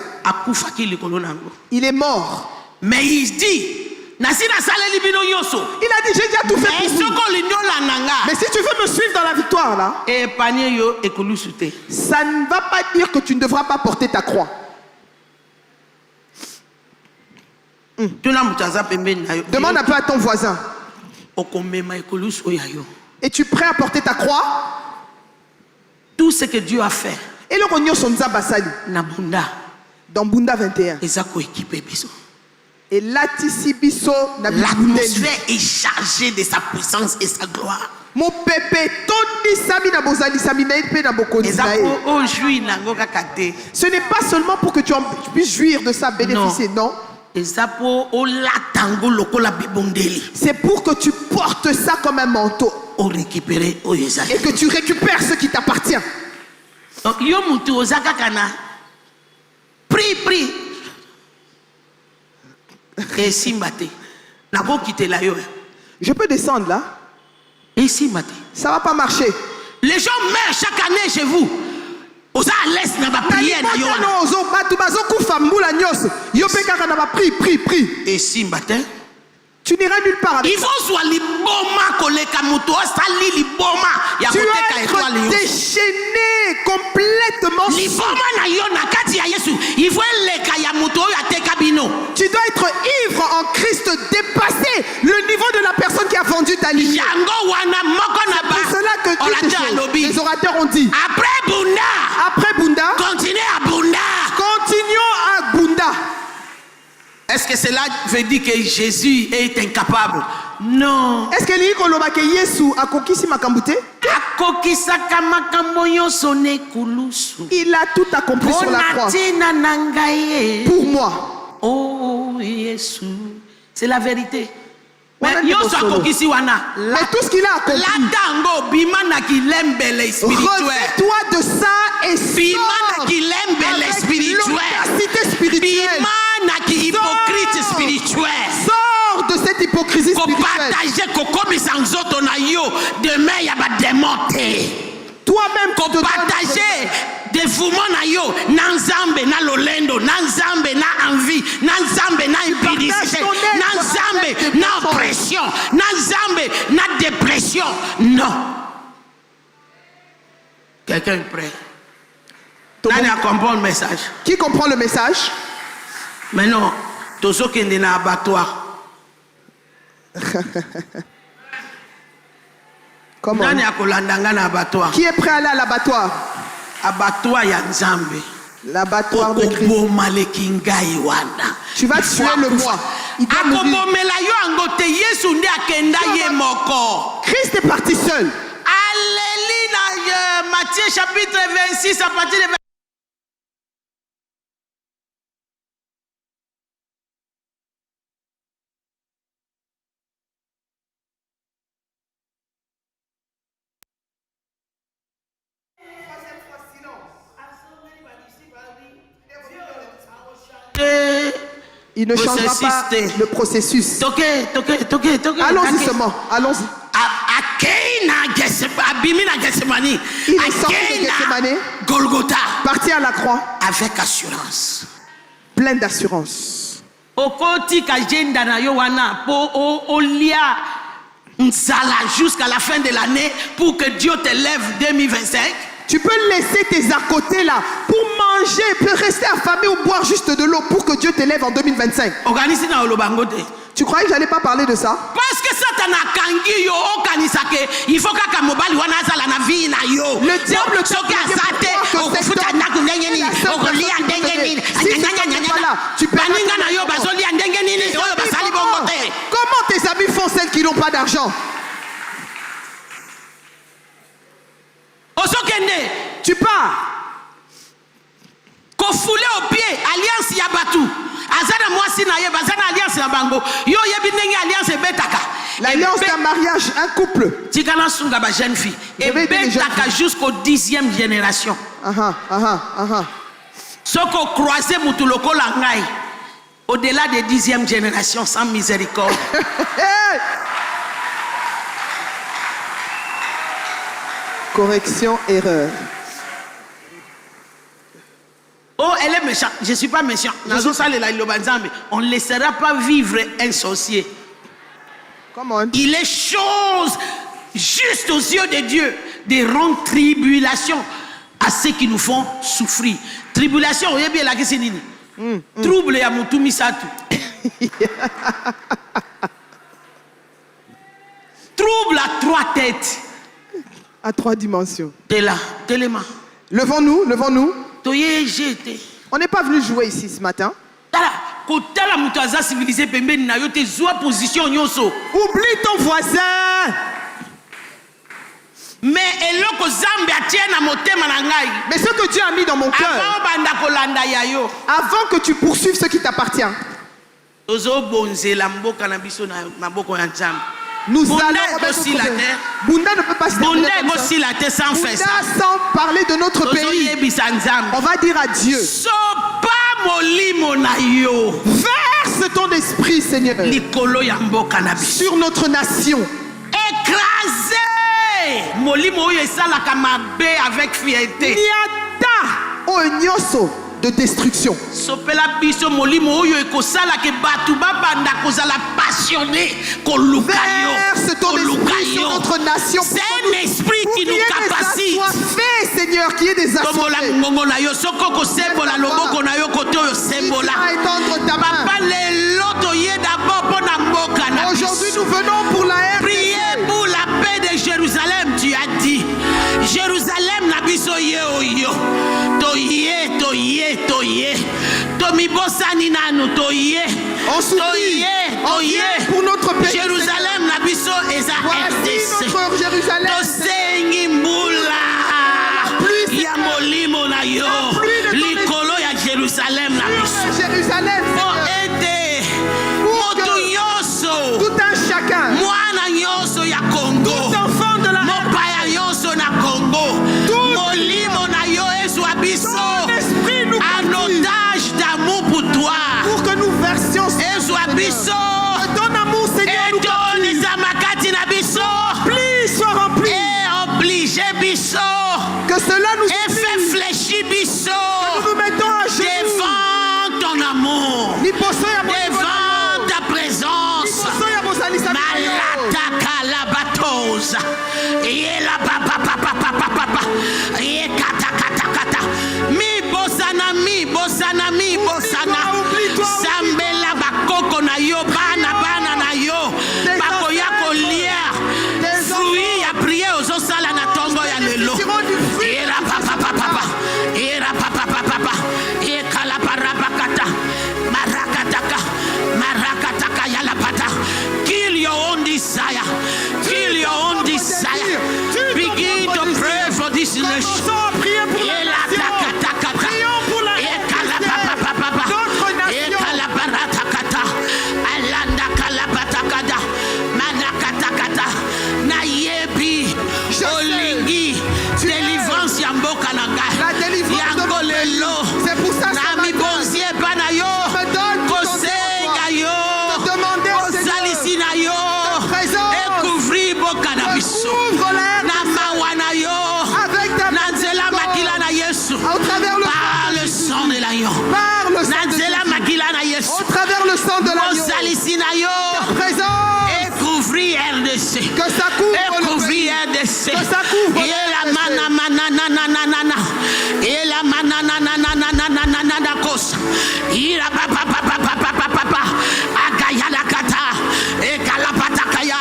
Il est mort. Mais il dit, il a dit, j'ai déjà tout fait pour vous. Mais si tu veux me suivre dans la victoire là, ça ne va pas dire que tu ne devras pas porter ta croix. Demande un peu à ton voisin. Es-tu prêt à porter ta croix? Tout ce que Dieu a fait. Et le rognon son basali. Dans Bunda 21. Et l'atmosphère est chargée de sa puissance et sa gloire. Mon pépé, ton Ce n'est pas seulement pour que tu puisses jouir de ça, bénéficier, non. C'est pour que tu portes ça comme un manteau et que tu récupères ce qui t'appartient. Prie. Je peux descendre là? Ça va pas marcher. Les gens meurent chaque année chez vous. Vous êtes à l'aise dans la prière. Prie. Et si matin, tu n'iras nulle part avec il faut soit tu vas être déchaîné complètement. Tu dois être ivre en Christ, dépasser le niveau de la personne qui a vendu ta ligne. C'est pour cela que les orateurs ont dit, après Bunda, continuons à Bunda. Est-ce que cela veut dire que Jésus est incapable? Non. Est-ce que Jésus a conquis Makambute? Il a tout accompli sur la croix. Pour moi. Oh, Jésus. C'est la vérité. Mais tout ce qu'il a accompli, revêt-toi de ça et sors avec l'audacité spirituelle. Sors de cette hypocrisie spirituelle. Toi-même, tu te partager dévouement na yo, na nzambe, na lolendo, na nzambe, na envie, na nzambe, na impudicité, na nzambe, na oppression, na nzambe, na dépression. Non. Quelqu'un est prêt? Nani a comprendre le message? Qui comprend le message? Mais non, tous ceux qui sont dans l'abattoir. Comment? Qui est prêt à aller à l'abattoir? L'abattoir de Christ. Tu vas tuer le moi. Christ est parti seul. Alléluia. Matthieu chapitre 26 à partir de il ne changera pas le processus. Allons-y seulement. Allons-y. Il est sorti de Gethsemane, Golgotha, parti à la croix avec assurance. Plein d'assurance. Jusqu'à la fin de l'année pour que Dieu te lève 2025. Tu peux laisser tes à côté là pour manger, pour rester affamé ou boire juste de l'eau pour que Dieu t'élève en 2025. Tu croyais que j'allais pas parler de ça? Parce que Satan a kangi yo okanisake, il faut que mobali wana zala na vie na yo. Le diable te soki azate okufuta ndaku ndenge nini, okolia ndenge nini. Tu peux baninga na yo bazolia ndenge nini, oyo basali bongo te. Comment tes amis font celles qui n'ont pas d'argent? Tu pars. Kofoulé au pied, alliance Yabatu. Azana mwasi na ye, bazana alliance na bango. Yo yebi ndenge alliance betaka. L'alliance d'un mariage, un couple. Tikana sunga ba jeune fille. Et betaka jusqu'au 10e génération. Soko croisé mutuloko langai. Au-delà des 10e génération sans miséricorde. Correction, erreur. Oh, elle est méchante. Je ne suis pas méchant. On ne laissera pas vivre un sorcier. Il est chose juste aux yeux de Dieu de rendre tribulation à ceux qui nous font souffrir. Tribulation, vous bien la question. Trouble ya mutu misatu. Trouble à 3 têtes. À 3 dimensions. T'es là, t'es les mains. Levons-nous, levons-nous. On n'est pas venu jouer ici ce matin. Oublie ton voisin. Mais ce que Dieu a mis dans mon cœur, avant que tu poursuives ce qui t'appartient, nous allons aussi la terre. Bunda ne peut pas se sans faire ça. Sans parler de notre pays. On va dire à Dieu. Verse ton esprit, Seigneur, sur notre nation. Écrasé. Avec fierté. De destruction. C'est un esprit qui nous capacite. Fait, Seigneur, qui est des Aujourd'hui, nous venons pour la RDC. Priez pour la paix de Jérusalem, tu as dit. Jérusalem na biso yo. Toye. Tomi bosani nanu toye. On supplie pour notre pays. Jérusalem na biso eza RDC. Tosengi mbula. Ya molimo na yo. Likolo ya Jérusalem na biso. Jérusalem. Pour aider. Moto yoso. Tout un chacun. Mwana yoso ya Congo. Tout enfant de la Mopaya yoso na Congo. Molimo na yo ezo abiso. Un otage d'amour pour toi. Pour que nous versions ezo abiso. Ton amour, Seigneur, nous soit rempli. Et obligé biso. Que cela nous fait fléchir biso. Que nous nous mettons à genoux devant ton amour. Devant ta présence. Malata kalabatosa. Et la papa. Et kata. Mi bosana. Sambela bakoko na yo, bana na yo. Bakoya kolia. Fruit a prié aux osala na tongo ya lelo. Era papa. E kalaparabakata. Marakataka yalapata. Kill your own desire. Begin to pray for this nation. C'est pour ça que au travers le sang de l'agneau, et couvrir RDC, que ça couvre RDC, que ça couvre et la manana et la manana cause ira papa agaya la kata et kalapatakaya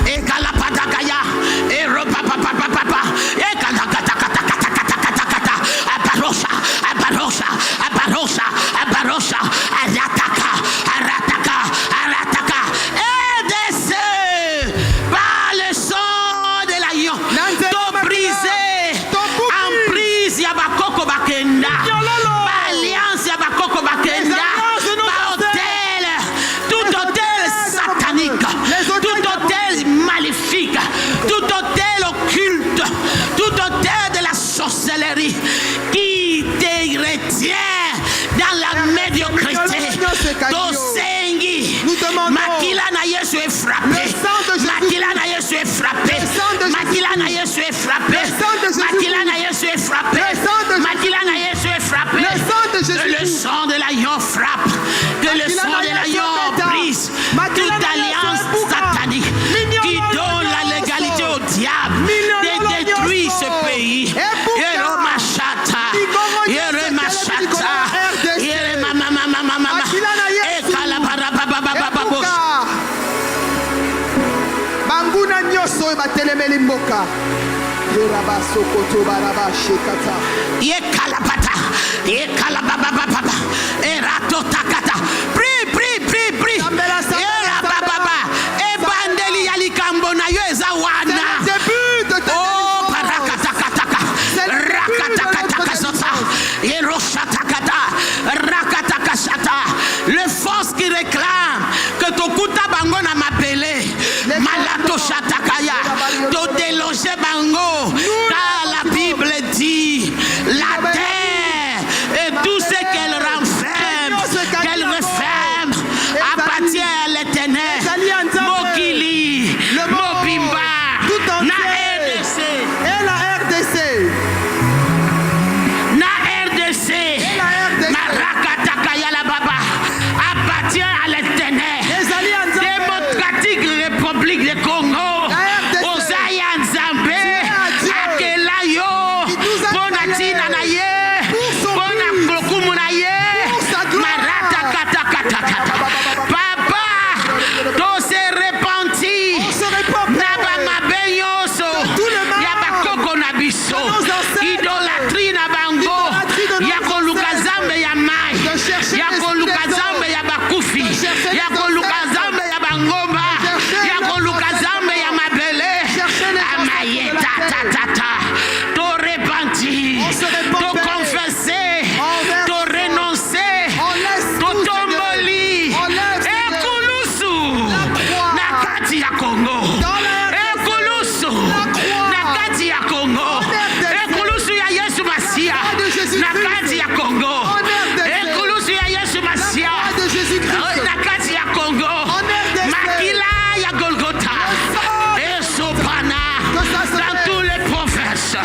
et kalapatakaya et ropa papa et kalakata abarosha arataka RDC par le sang de l'agneau to briser en prise ya bakoko bakenda alliance ya bakoko bakenda tout hôtel satanique, tout hôtel maléfique, tout hôtel occulte, tout hôtel de la sorcellerie qui te retient dans la médiocrité. Tosengi, Makila na Yesu est frappé. Makila na Yesu est frappé. Makila na Yesu est frappé. Makila na Yesu est frappé. Makila na Yesu est frappé. Que le sang de l'agneau frappe. Que le sang de l'agneau brise toute alliance satanique qui donne la légalité au diable de détruire ce pays. Banguna nyoso batelemeli mboka. Yerabaso koto baraba shekata. Ye kalapata. Ye kalababa. Erato takata. Prie. Era baba. E bandeli yalikambo na yo ezawana. Oh Katina na ye. Bona klokumu na ye. Marata kata kata kata. Papa, to se repenti. Naba mabenyoso. Yaba koko na biso. Idolatrie na bango. Yako lukazambe ya mai. Yako lukazambe ya bakufi. Yako lukazambe ya bangomba. Yako lukazambe ya mabele. Amaye ta ta ta ta. To repentir. To confesser. To renoncer. To tomboli. Ekulusu. Nakati ya Congo. Ekulusu. Nakati ya Congo. Ekulusu ya Yesu Masia. Nakati ya Congo. Ekulusu ya Yesu Masia. Nakati ya Congo. Makila ya Golgotha. Esopana. Dans tous les provinces.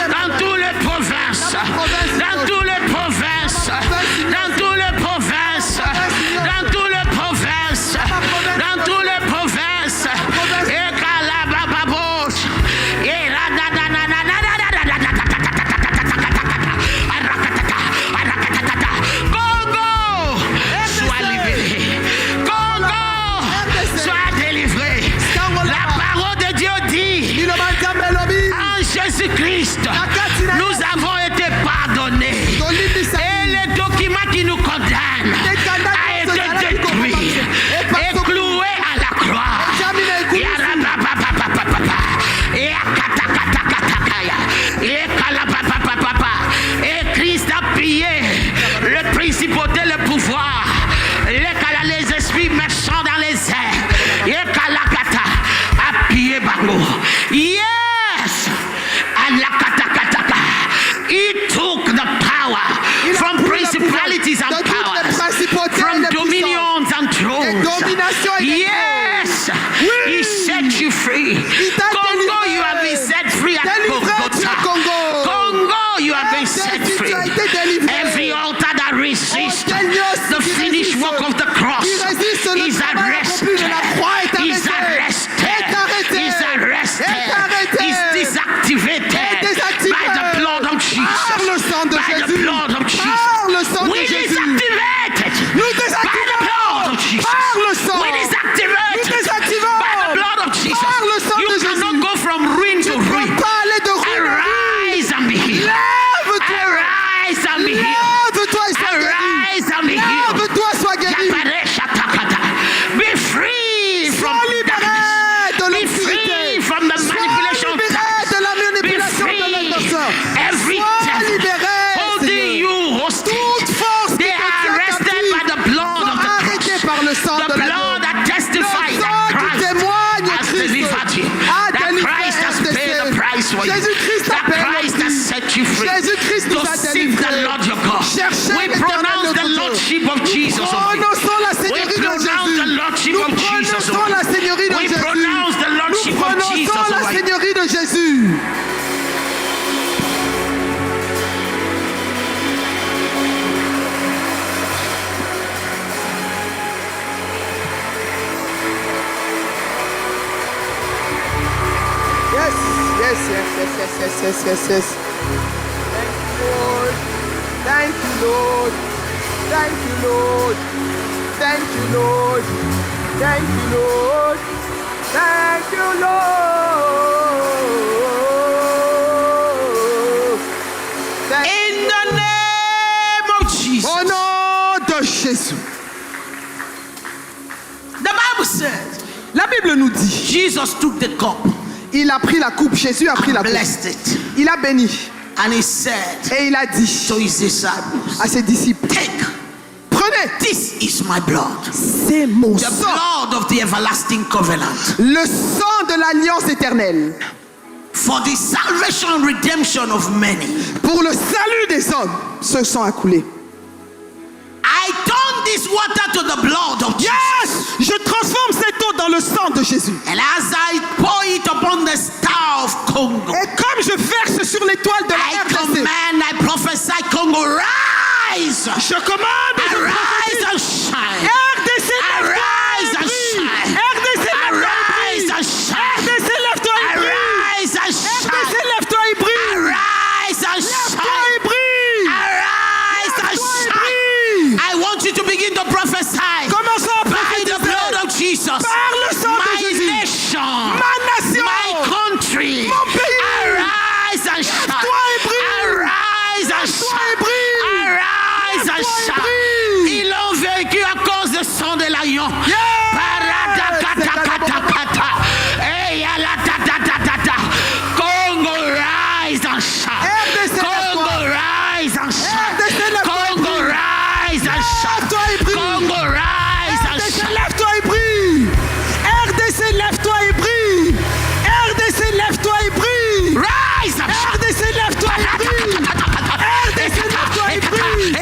Dans tous les provinces. Dans tous les provinces. Dans tous les provinces. Dans tous les provinces. Dans tous les provinces. Et Kalabababos. Et Congo, sois libéré. Congo, sois délivré. La parole de Dieu dit en Jésus-Christ, nous avons été pardonnés. Et le document qui nous condamne a été détruit et cloué à la croix. Et Christ a pillé le principauté, le pouvoir, les esprits méchants dans les airs. Et Kalakata a pillé Bango. Yes! Alakatakataka. He took the power from principalities and powers, from dominions and thrones. Yes! He set you free. Congo, you have been set free at Golgotha. Congo, you have been set free. Every altar that resists the finished work of the cross is arrested. Is arrested. Is arrested. Is deactivated by the blood of Jesus. By the blood of Jesus. We deactivated by the blood of Jesus. We deactivated by the blood of Jesus. You cannot go from ruin to ruin. Arise and be healed. Arise and be healed. Arise and be healed. Be free from darkness. Be free from the manipulation of darkness. Be free. Every devil holding you hostage, they are arrested by the blood of the cross. The blood that testifies that Christ has delivered you. That Christ has paid the price for you. That Christ has set you free. To seek the Lord your God. We pronounce the Lordship of Jesus over you. We pronounce the Lordship of Jesus over you. We pronounce the Lordship of Jesus over you. Yes. Thank you, Lord. Thank you, Lord. Thank you, Lord. Thank you, Lord. Thank you, Lord. In the name of Jesus. Au nom de Jésus. The Bible says, la Bible nous dit, Jesus took the cup. Il a pris la coupe. Jésus a pris la coupe. It. Il a béni. And he said, et il a dit to his disciples, à ses disciples, take, prenez, this is my blood. C'est mon sang. The blood of the everlasting covenant. Le sang de l'alliance éternelle. For the salvation and redemption of many. Pour le salut des hommes, ce sang a coulé. I turn this water to the blood of Jesus. Yes! Je transforme cette eau dans le sang de Jésus. And as I pour it upon the star of Congo. Et comme je verse sur l'étoile de la RDC. I prophesy Congo, rise. Je commande. Arise and shine. RDC, arise and shine. RDC, arise and shine. RDC, lève-toi et brille. Arise and shine. RDC, lève-toi et brille. Arise and shine. Arise and shine. Ils l'ont vaincu à cause du sang de l'agneau. Congo rise and shine. Congo rise and shine. Congo rise and shine. Congo rise and shine. Lève-toi et brille. RDC, lève-toi et brille. RDC, lève-toi et brille. Rise and shine. RDC, lève-toi et brille. RDC, lève-toi et brille.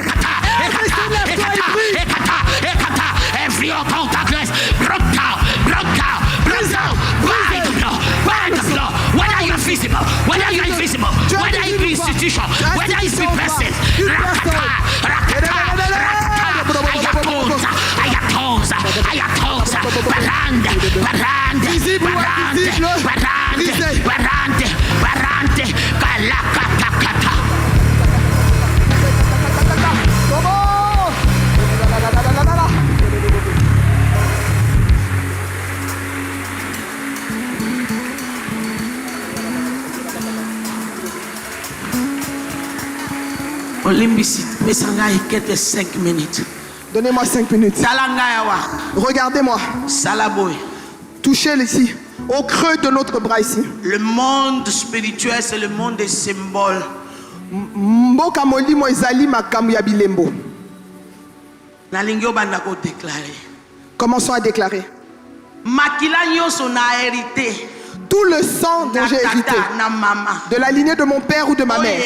RDC, lève-toi et brille. Every contact broke down, broke down, broke down. By the blood, by the blood. Whether you're visible, whether you're invisible, whether it be institution, whether it be person. Ayatosa, ayatosa, barande, barande, barande, barande, barande, barande, kalakatakata. Donnez-moi 5 minutes. Regardez-moi. Touchez ici, au creux de notre bras ici. Le monde spirituel, c'est le monde des symboles. Mboka molimo ezali makambo ya bilembo. Commençons à déclarer. Makila nyoso na hérité. Tout le sang dont j'ai hérité, de la lignée de mon père ou de ma mère,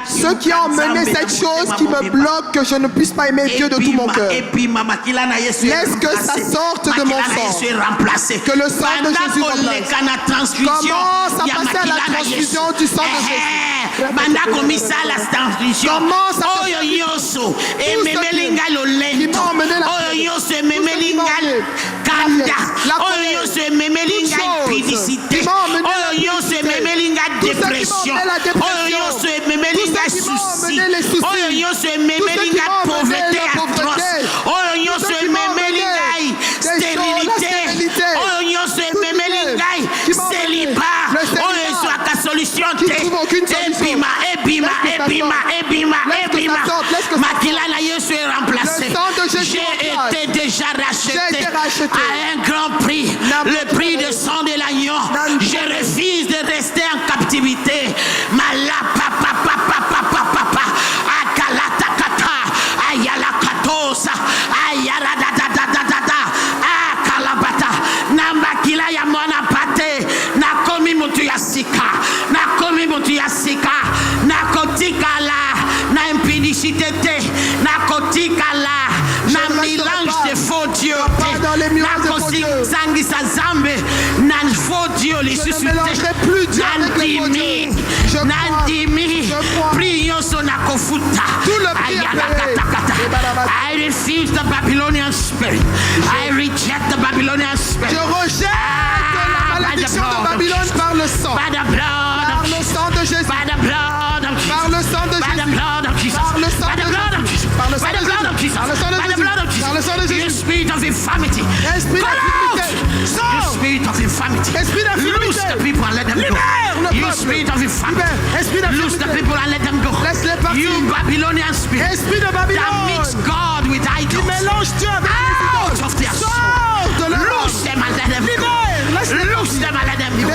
ceux qui ont mené cette chose qui me bloque que je ne puisse pas aimer Dieu de tout mon cœur, laisse que ça sorte de mon sang, que le sang de Jésus remplace. Commence à passer à la transfusion du sang de Jésus. Commence à dépression, pauvreté atroce, stérilité, célibat, solution, j'ai été déjà racheté à un grand prix, le prix de sang de l'agneau. Je refuse de rester en captivité. na impudicité, na mélange de faux dieux, na faux dieux, les suscités, prions son akofuta. I refuse the Babylonian spirit. I reject the Babylonian spirit. Je rejette la malédiction de Babylone par le sang. By the blood par le sang de Jésus. By the blood of Jesus. Par le sang de Jésus. By the blood of Jesus. Par le sang de Jesus. Par le sang de Jésus. Par le sang de Jésus. Par le sang de Jésus. The spirit of infirmity. Esprit d'infirmité. The spirit of infirmity. Esprit d'infirmité. Loose the people and let them go. You spirit of infirmity. Esprit d'infirmité. Loose the people and let them go. Laisse-les partir. You Babylonian spirit. Esprit de Babylone. That mix God with idols. Qui mélange Dieu avec out of their soul. Loose them and let them go. Loose them and let them go.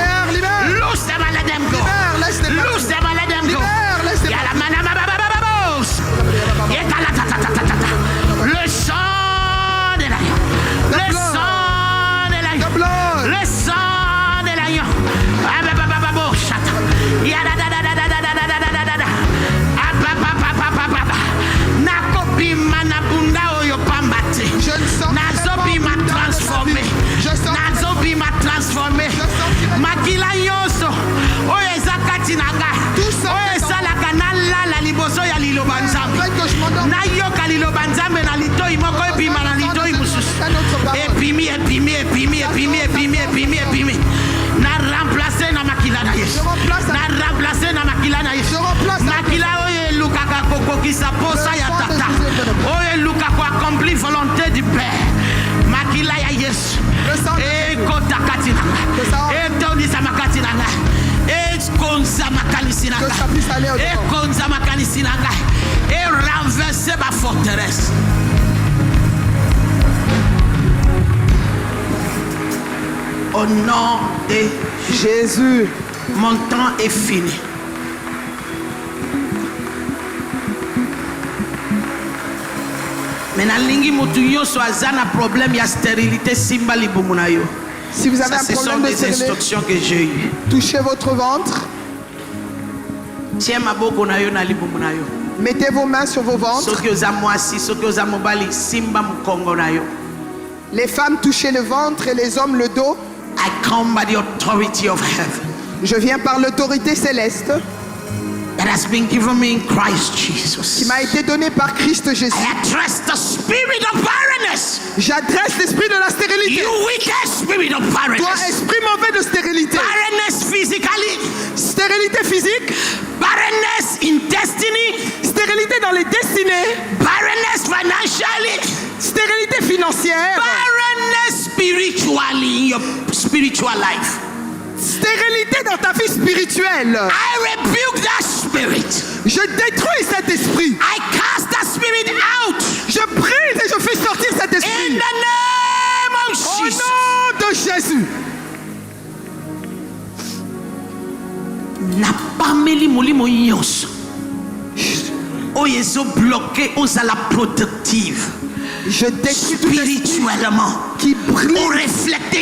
Loose them and let them go. Loose them and let them go. Le sang de l'agneau. Le sang de l'agneau. Le sang de l'agneau. Nakobi manabunda oyo pambate. Nazobi ma transformé. Nazobi ma transformé. Makila yoso. Oyo ezakati naga. Oyo esalaka nalala liboso ya liloba nzambe. Nayoka liloba nzambe na litoi moko ebima na litoi mususu. Epimi. Na remplacer na makila na Yesu. Na remplacer na makila na Yesu. Makila oyo elukaka kokokisa posa ya tata. Oyo eluka ko accomplir volonté du Père. Makila ya Yesu. Eko takati na. Etoni sa makati na. Eskonza makalisina. que ça puisse aller au-devant. Et renverser ma forteresse. Au nom de Jésus, mon temps est fini. Mais problème, il y a stérilité. Si vous avez un problème de stérilité, que j'ai eues. Touchez votre ventre. Mettez vos mains sur vos ventres. Les femmes touchez le ventre et les hommes le dos. I come by the authority of heaven. Je viens par l'autorité céleste that has been given me in Christ Jesus. Qui m'a été donnée par Christ Jésus. I address the spirit of barrenness. J'adresse l'esprit de la stérilité. You wicked spirit of barrenness. Toi, esprit mauvais de stérilité. Barrenness physically. Stérilité physique. Barrenness in destiny. Stérilité dans les destinées. Barrenness financially. Stérilité financière. Barrenness spiritually in your spiritual life. Stérilité dans ta vie spirituelle. I rebuke that spirit. Je détruis cet esprit. I cast that spirit out. Je brise et je fais sortir cet esprit. In the name of Jesus. Au nom de Jésus. Na pameli molimo nyonso. Oyezo bloqué aux à la productive. Je détruis spirituellement qui brille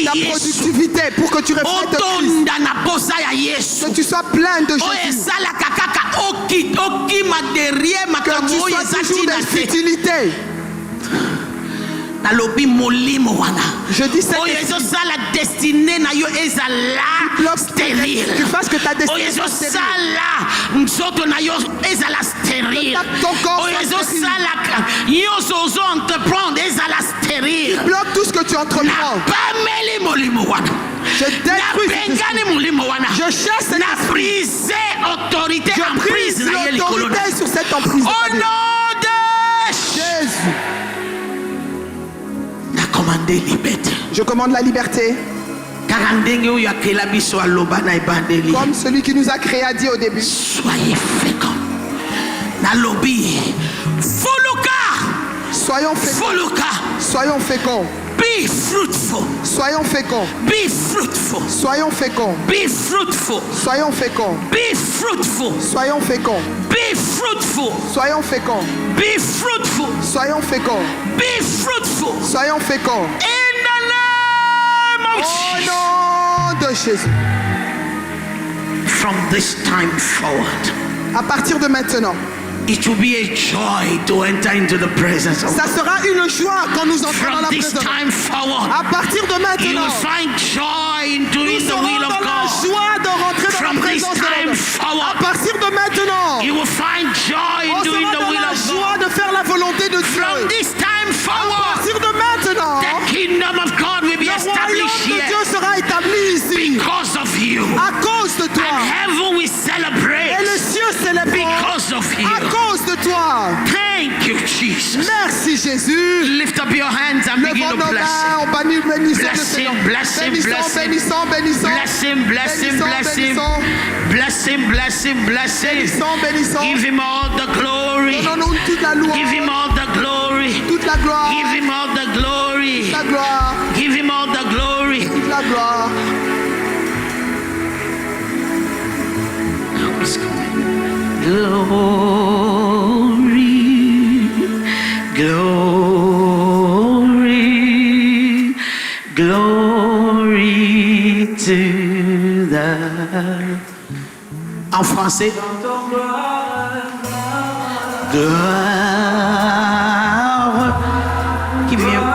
la productivité pour que tu reflètes Christ. Que tu sois plein de Jésus. Que tu sois toujours dans futilité. Je dis ça. Tu fasses que ta destinée soit stérile. Ton corps bloque tout ce que tu entreprends. Je détruis je chasse cette prise autorité je brise l'autorité sur cette emprise. Au nom de Jésus. Je commande la liberté. Comme celui qui nous a créé a dit au début. Soyez féconds. Soyons féconds. Soyons féconds. Be fruitful. Soyons féconds. Be fruitful. Soyons féconds. Be fruitful. Soyons féconds. Be fruitful. Soyons féconds. Be fruitful. Soyons féconds. Be fruitful. Soyons féconds. Be fruitful. Soyons féconds. In the name of Jesus. Au nom de Jésus. From this time forward. À partir de maintenant. It will be a joy to enter into the presence of God. Ça sera une joie quand nous entrons dans la présence. Time forward, à partir de maintenant, you will find joy in doing the will of God. Joie de rentrer dans la présence de Dieu. À partir de maintenant, you will find joy in doing the will of God. Joie de faire la volonté de Dieu. From this time forward, à partir de maintenant, the kingdom of God will be established here. Dieu sera établi ici. Because of you. À cause de toi. And heaven will celebrate. Et le ciel célèbre. Because of you. À cause de toi. Thank you, Jesus. Merci Jésus. Lift up your hands and begin to bless him. Bless him, bless him, bless him. Bless him, bless him, bless him. Bless him, bless him, bless him. Give him all the glory. Give him all the glory. Toute la gloire. Give him all the glory. Toute la gloire. Give him all the glory. Toute la gloire. Glory, glory, glory to the... En français. Gloire. Qui vient?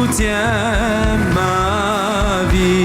soutiens ma vie.